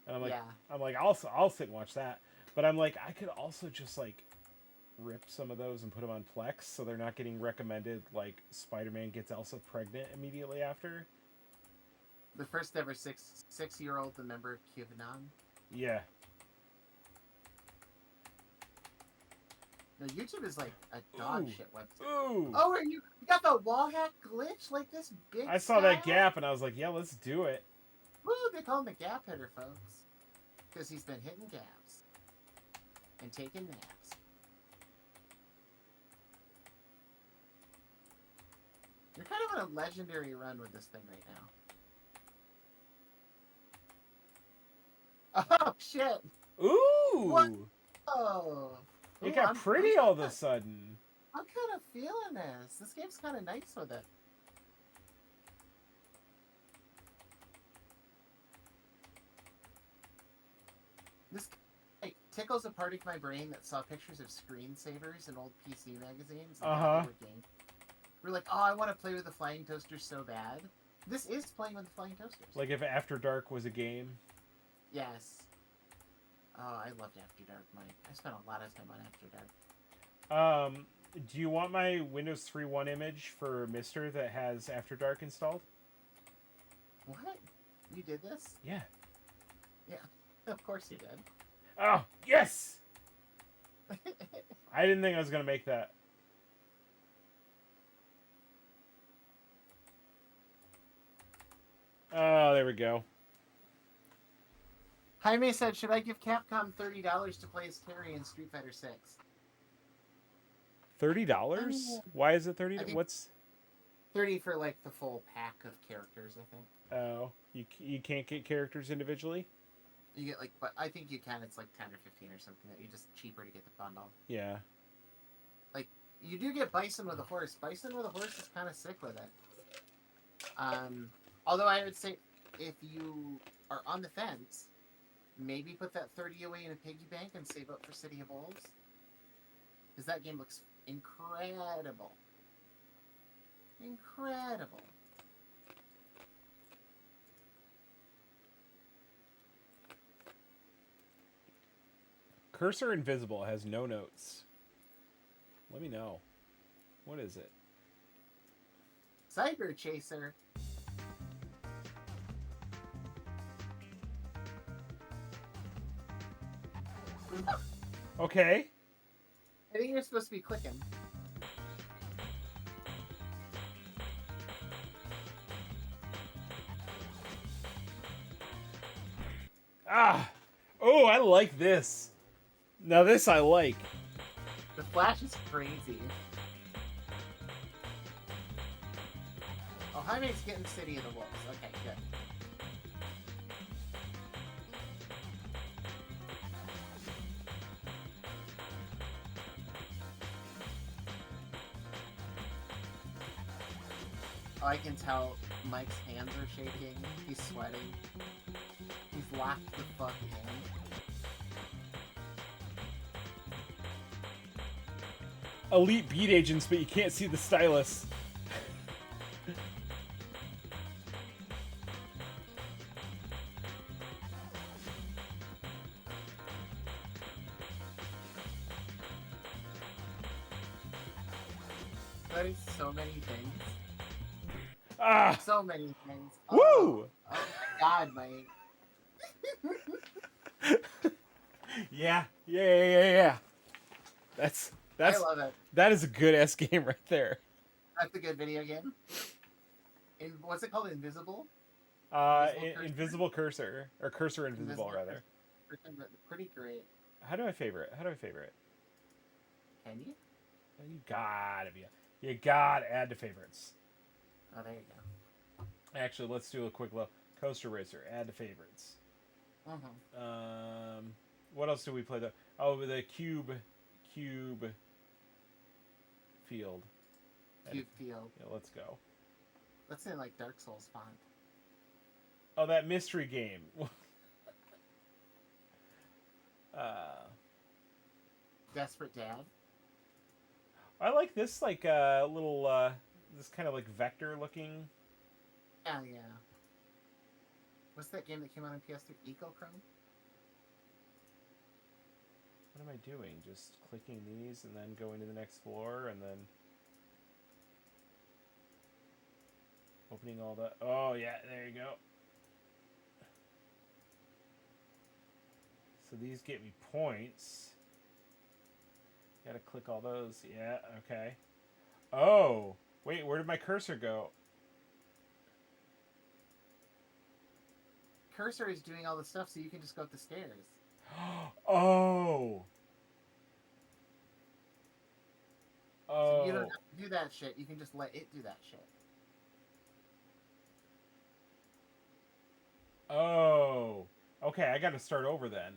And I'm like, Yeah. I'll sit and watch that. But I'm like, I could also just like rip some of those and put them on Plex, so they're not getting recommended like Spider-Man gets Elsa pregnant immediately after. The first ever six-year-old member of QAnon. Yeah. No, YouTube is like a dog Ooh. shit website. Ooh. Oh, are you got the wall hack glitch like this big? I saw that style? gap and I was like, yeah, let's do it. Woo, they call him the gap hitter, folks, because he's been hitting gaps and taking naps. You're kind of on a legendary run with this thing right now. Oh shit! Ooh! What? Oh, It Ooh, got pretty all of a sudden. I'm kind of feeling this. This game's kind of nice with it. This like tickles a part of my brain that saw pictures of screensavers in old PC magazines. And Uh-huh. games. We're like, oh, I want to play with the flying toasters so bad. This is playing with the flying toasters. Like if After Dark was a game. Yes. Oh, I loved After Dark, Mike. I spent a lot of time on After Dark. Do you want my Windows 3.1 image for Mister that has After Dark installed? What? You did this? Yeah. Yeah, of course you did. Oh, yes! I didn't think I was going to make that. Oh, there we go. Jaime said, should I give Capcom $30 to play as Terry in Street Fighter 6? $30? Why is it 30? I think- What's... 30 for like the full pack of characters, I think. Oh, you can't get characters individually? You get like, but I think you can. It's like 10 or 15 or something. That you just cheaper to get the bundle. Yeah. Like you do get Bison with a horse. Bison with a horse is kind of sick with it. Although I would say if you are on the fence, maybe put that 30 away in a piggy bank and save up for City of Wolves. Because that game looks incredible. Incredible. Cursor Invisible has no notes. Let me know. What is it? Cyber Chaser. Okay. I think you're supposed to be clicking. Ah! Oh, I like this. Now this I like. The Flash is crazy. Oh, Jaime's getting City of the Wolves. Okay, good. Oh, I can tell Mike's hands are shaking. He's sweating. He's locked the fuck in. Elite beat agents, but you can't see the stylus. That is so many things. Ah! So many things. Woo! Oh my god, Mike. Yeah. That's I love it. that is a good ass game right there. That's a good video game. What's it called? Invisible? Invisible Cursor or Cursor Invisible rather. Cursor. Pretty great. How do I favorite? Can you? You gotta add to favorites. Oh, there you go. Actually, let's do a quick look. Coaster Racer, add to favorites. Mm-hmm. What else do we play? The cube field. Cube Field. Yeah, let's go. That's in like Dark Souls font. Oh, that mystery game. Desperate Dad. I like this little this kind of like vector looking. Yeah. What's that game that came out on PS3? Ecochrome? What am I doing? Just clicking these and then going to the next floor and then opening all the... Oh, yeah, there you go. So these get me points. Gotta click all those. Yeah, okay. Oh! Wait, where did my cursor go? Cursor is doing all the stuff so you can just go up the stairs. Oh! So you don't have to do that shit. You can just let it do that shit. Oh. Okay, I gotta start over then.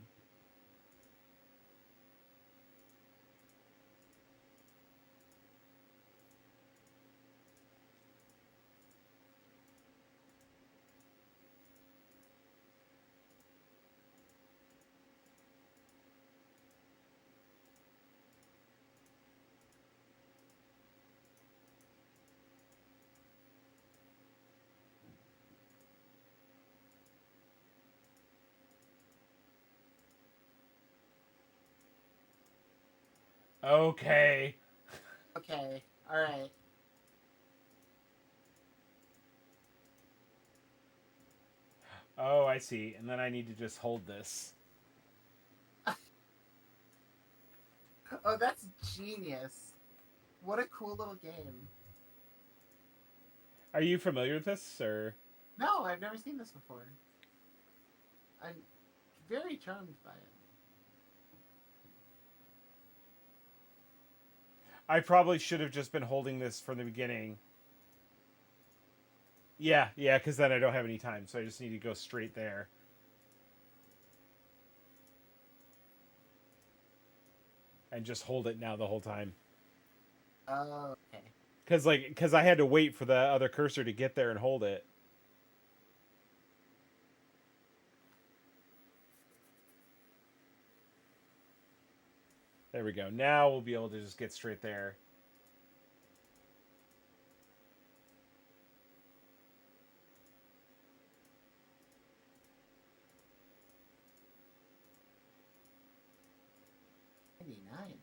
Okay. Okay. All right. Oh, I see. And then I need to just hold this. Oh, that's genius. What a cool little game. Are you familiar with this, or? No, I've never seen this before. I'm very charmed by it. I probably should have just been holding this from the beginning. Yeah, because then I don't have any time, so I just need to go straight there. And just hold it now the whole time. Oh, okay. Because I had to wait for the other cursor to get there and hold it. There we go. Now we'll be able to just get straight there. '99.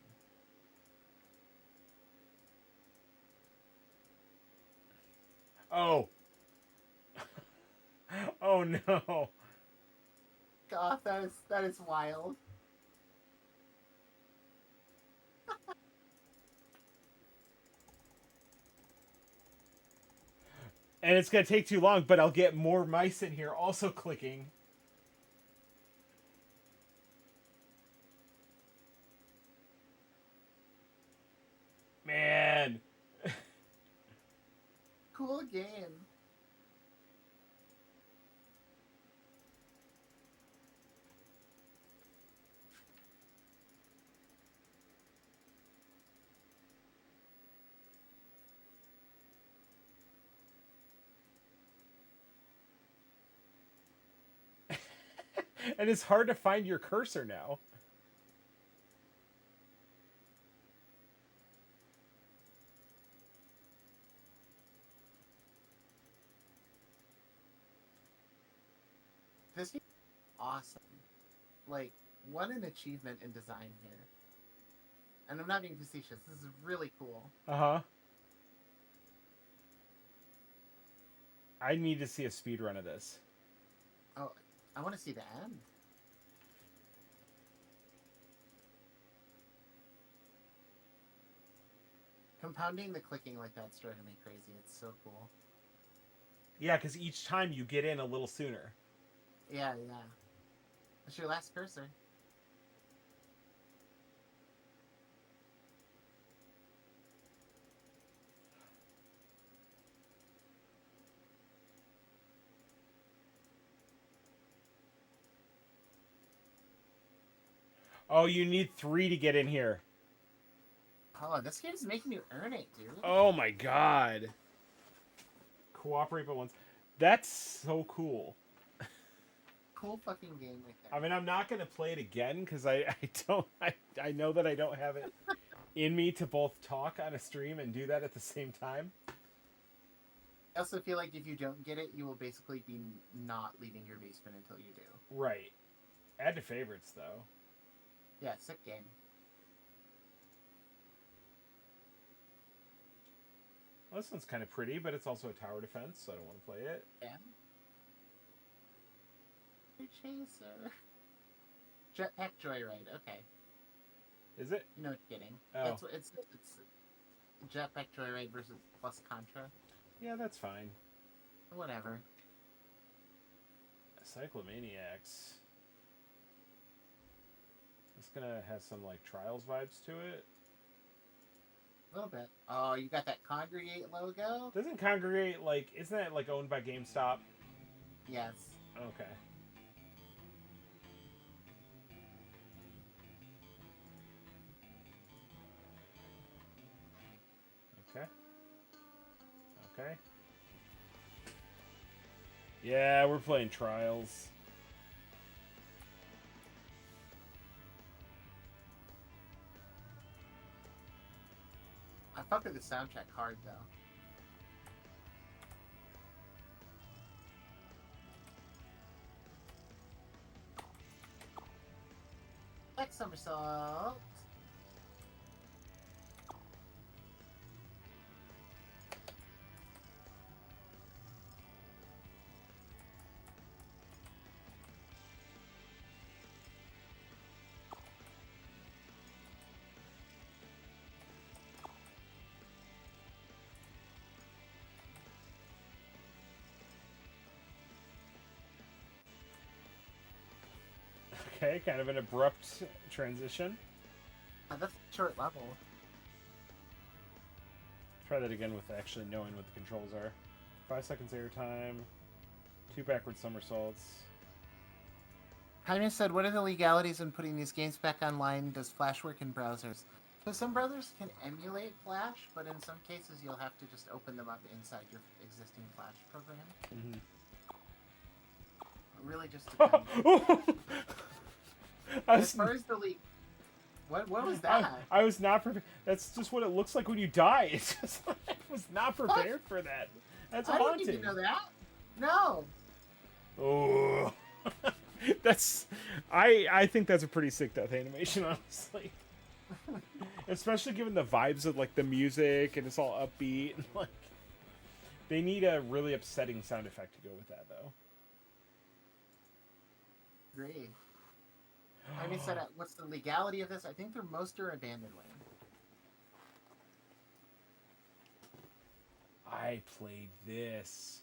Oh. Oh no. God, that is wild. And it's going to take too long, but I'll get more mice in here also clicking. Man. Cool game. And it's hard to find your cursor now. This game is awesome. Like, what an achievement in design here. And I'm not being facetious. This is really cool. Uh-huh. I need to see a speed run of this. Oh, I want to see the end. Compounding the clicking like that's driving me crazy. It's so cool. Yeah, because each time you get in a little sooner. Yeah. That's your last cursor. Oh, you need 3 to get in here. Oh, this game's making you earn it, dude. Oh my god. Cooperate but once. That's so cool. Cool fucking game right there. I mean, I'm not going to play it again because I know that I don't have it in me to both talk on a stream and do that at the same time. I also feel like if you don't get it, you will basically be not leaving your basement until you do. Right. Add to favorites, though. Yeah, sick game. Well, this one's kind of pretty, but it's also a tower defense, so I don't want to play it. Yeah. Chaser. Jetpack Joyride. Okay. Is it? You know what you're getting. Oh. That's what it's Jetpack Joyride versus plus Contra. Yeah, that's fine. Whatever. Cyclomaniacs. It's gonna have some like Trials vibes to it. A little bit. Oh, you got that Congregate logo? Doesn't Congregate like isn't that like owned by GameStop? Yes. Okay. Yeah, we're playing Trials. I fuck with the soundtrack hard though. Next somersault. Okay, kind of an abrupt transition. That's a short level. Try that again with actually knowing what the controls are. 5 seconds airtime, 2 backward somersaults. Jaime said, what are the legalities in putting these games back online? Does Flash work in browsers? So some browsers can emulate Flash, but in some cases you'll have to just open them up inside your existing Flash program. Mm-hmm. It really just depends. As was, far as the league... What was that? I was not prepared. That's just what it looks like when you die. It's just like, I was not prepared for that. That's I haunting. didn't even know that. No. Oh. That's... I think that's a pretty sick death animation, honestly. Especially given the vibes of, like, the music, and it's all upbeat. And, like, they need a really upsetting sound effect to go with that, though. Great. I mean, said, what's the legality of this? I think they're most are abandoned land. I played this.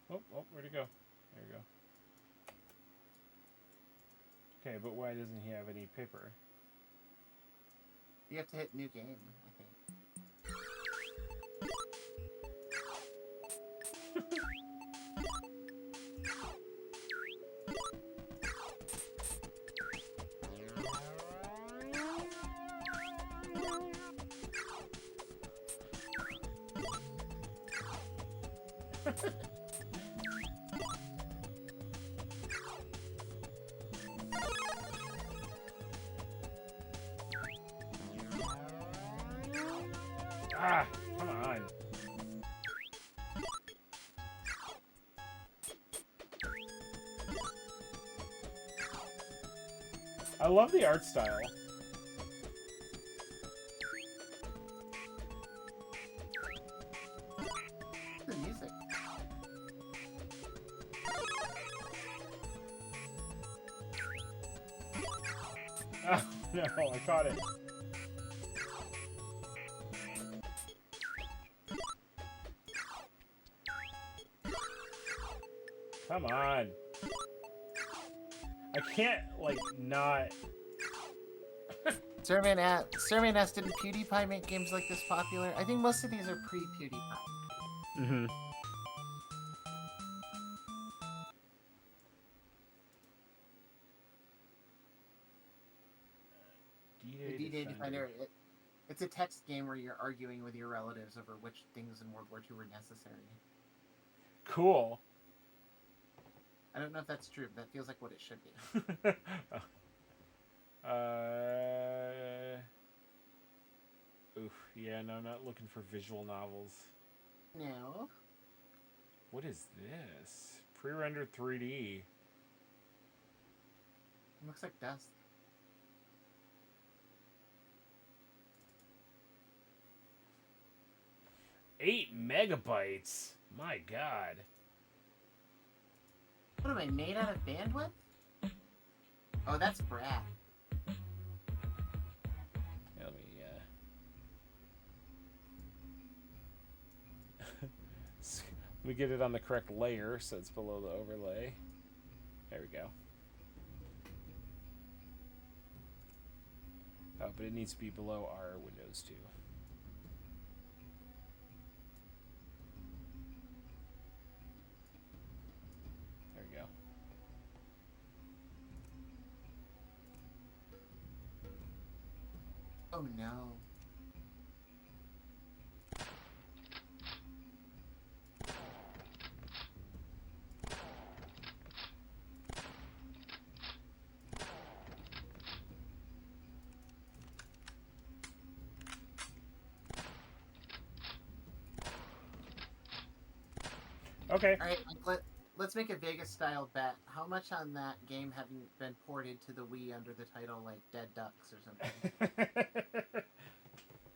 Oh, where'd it go? There we go. Okay, but why doesn't he have any paper? You have to hit new game, I think. Ah, come on. I love the art style. The music. Oh, no, I caught it. Come on. I can't, like, not... Survey asked, didn't PewDiePie make games like this popular? I think most of these are pre-PewDiePie. Mm-hmm. The D-Day Defender. It's a text game where you're arguing with your relatives over which things in World War II were necessary. Cool. I don't know if that's true, but that feels like what it should be. Oof, yeah, no, I'm not looking for visual novels. No. What is this? Pre-rendered 3D. Looks like dust. $8 megabytes. My God. What am I, made out of bandwidth? Oh, that's Brad. Yeah, let me, let me get it on the correct layer so it's below the overlay. There we go. Oh, but it needs to be below our Windows too. There we go. Oh no. Okay. All right, let's make a Vegas style bet. How much on that game having been ported to the Wii under the title like Dead Ducks or something?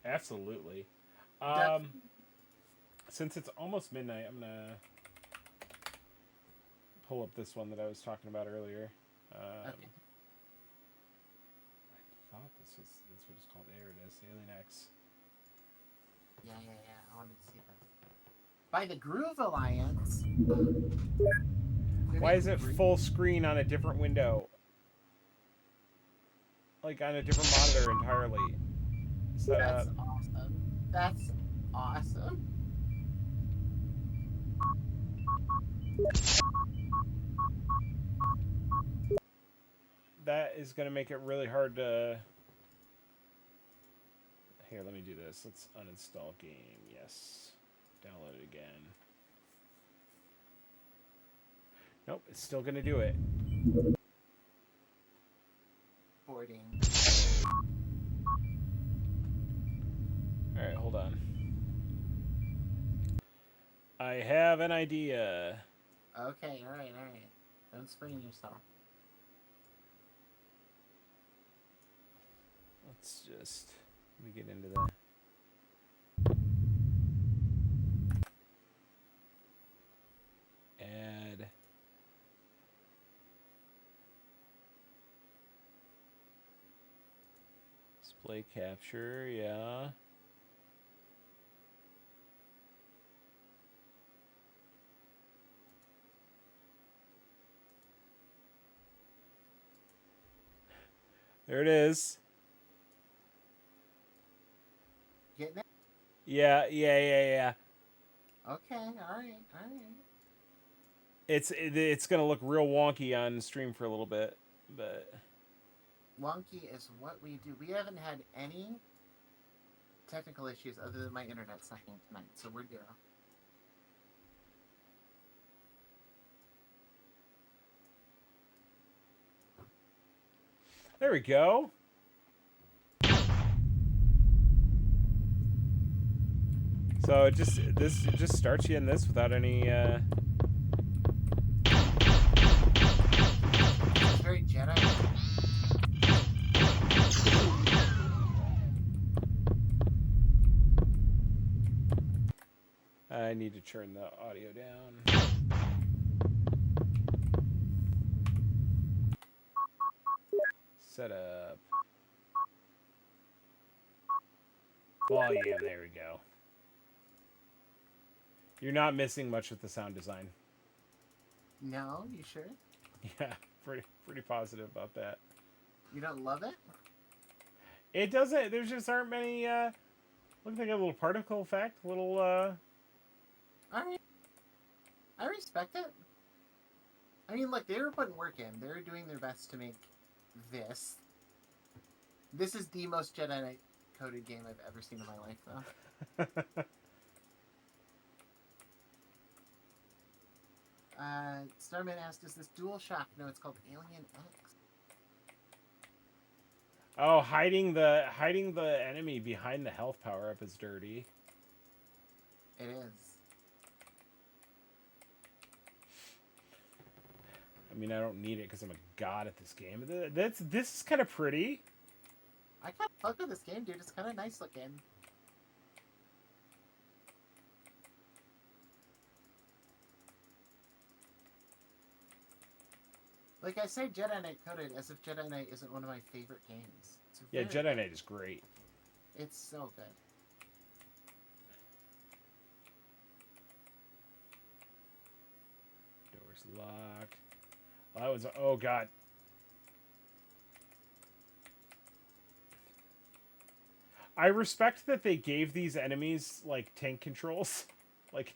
Absolutely. Duck. Since it's almost midnight, I'm gonna pull up this one that I was talking about earlier. Okay. I thought that's what it's called. There it is, Alien X. Yeah. I wanted to see this. By the Groove Alliance. Why is it full screen on a different window? Like on a different monitor entirely. That's awesome. That's awesome. That is going to make it really hard to... Here, let me do this. Let's uninstall game. Yes. Download it again. Nope, it's still going to do it. Boarding. Alright, hold on. I have an idea. Okay, alright. Don't sprain yourself. Let's just... Let me get into that. Add... Display capture, yeah. There it is. Getting it? Yeah. Okay, alright. It's gonna look real wonky on stream for a little bit, but Wonky is what we do. We haven't had any technical issues other than my internet sucking tonight, so we're good. there we go. So it just starts you in this without any. It's very Jedi. I need to turn the audio down. Setup. Volume. There we go. You're not missing much with the sound design. No, you sure? Yeah, pretty positive about that. You don't love it? It doesn't. There just aren't many. Looks like a little particle effect. Little. Alright. I respect it. I mean, look, they were putting work in. They were doing their best to make this. This is the most Jedi Knight coded game I've ever seen in my life, though. Starman asked, is this DualShock? No, it's called Alien X. Oh, hiding the enemy behind the health power up is dirty. It is. I mean, I don't need it because I'm a god at this game. This is kind of pretty. I kind of fuck with this game, dude. It's kind of nice looking. Like I say, Jedi Knight coded as if Jedi Knight isn't one of my favorite games. It's Yeah, very Jedi Knight is great. It's so good. Doors lock. Oh, that was. Oh god. I respect that they gave these enemies like tank controls. Like.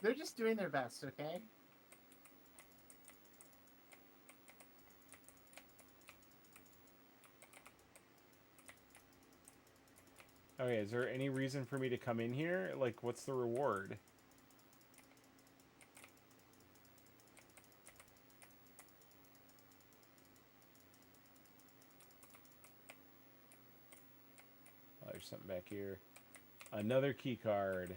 They're just doing their best, okay? Okay, is there any reason for me to come in here? Like, what's the reward? Oh, there's something back here. Another key card.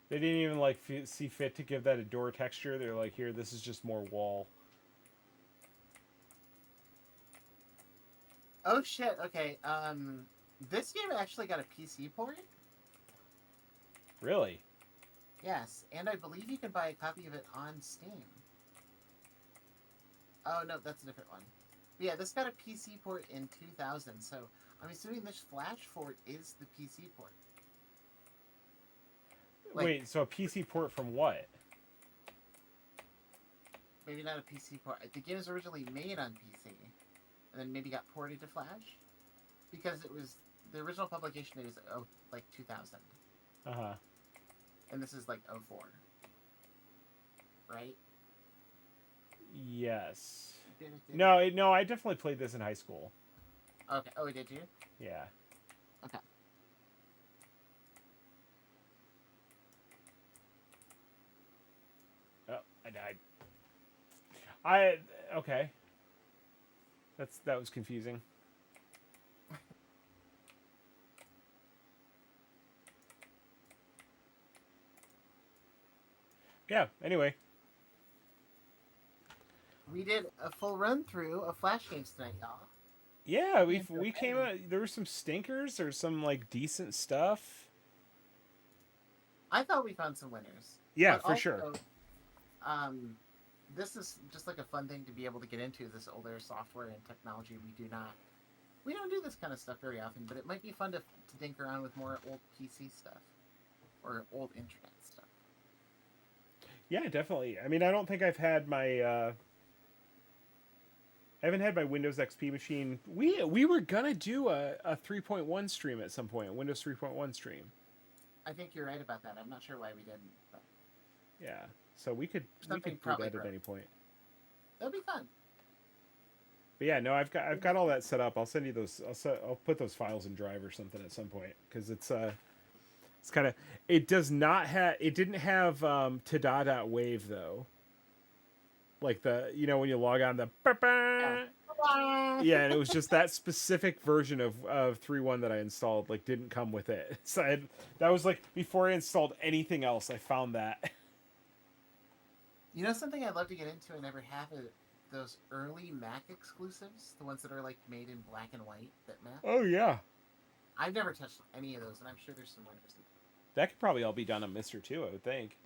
They didn't even like see fit to give that a door texture. They're like, here, this is just more wall. Oh shit. Okay. This game actually got a PC port. Really? Yes, and I believe you can buy a copy of it on Steam. Oh no, that's a different one. But yeah, this got a PC port in 2000. So I'm assuming this Flash port is the PC port. Like, Wait, so a PC port from what? maybe not a PC port. The game was originally made on PC, and then maybe got ported to Flash, because it was the original publication date was like 2000, Uh-huh. and this is like 04, right? Yes. Did it? No, I definitely played this in high school. Okay. Oh, did you? Yeah. Okay. Oh, I died. Okay. That was confusing. Yeah, anyway. We did a full run through of Flash games tonight, y'all. Yeah, we okay. came out. There were some stinkers or some like decent stuff. I thought we found some winners. Yeah, But for also, sure. This is just like a fun thing to be able to get into, this older software and technology. We don't do this kind of stuff very often, but it might be fun to dink around with more old PC stuff or old internet stuff. Yeah, definitely. I mean, I don't think I've had my. I haven't had my Windows XP machine. We were gonna do a 3.1 stream at some point, a Windows 3.1 stream. I think you're right about that. I'm not sure why we didn't, but Yeah, so we could Something do probably that at broke. any point. that'll be fun. But yeah, no, I've got all that set up. I'll send you those. I'll put those files in Drive or something at some point, because it's kind of, it does not have, it didn't have tada.wave though. Like when you log on, the yeah, and it was just that specific version of 3.1 that I installed, like, didn't come with it. So that was like before I installed anything else. I found that. You know something I'd love to get into? I never have it. Those early Mac exclusives, the ones that are like made in black and white, bitmap. Oh yeah, I've never touched any of those, and I'm sure there's some winners in there. that could probably all be done on Mister 2, I would think.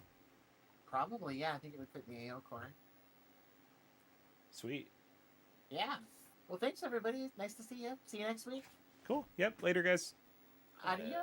Probably, yeah. I think it would fit in the AO core. Sweet. Yeah. Well, thanks everybody. Nice to see you. See you next week. Cool. Yep. Later, guys. Adios.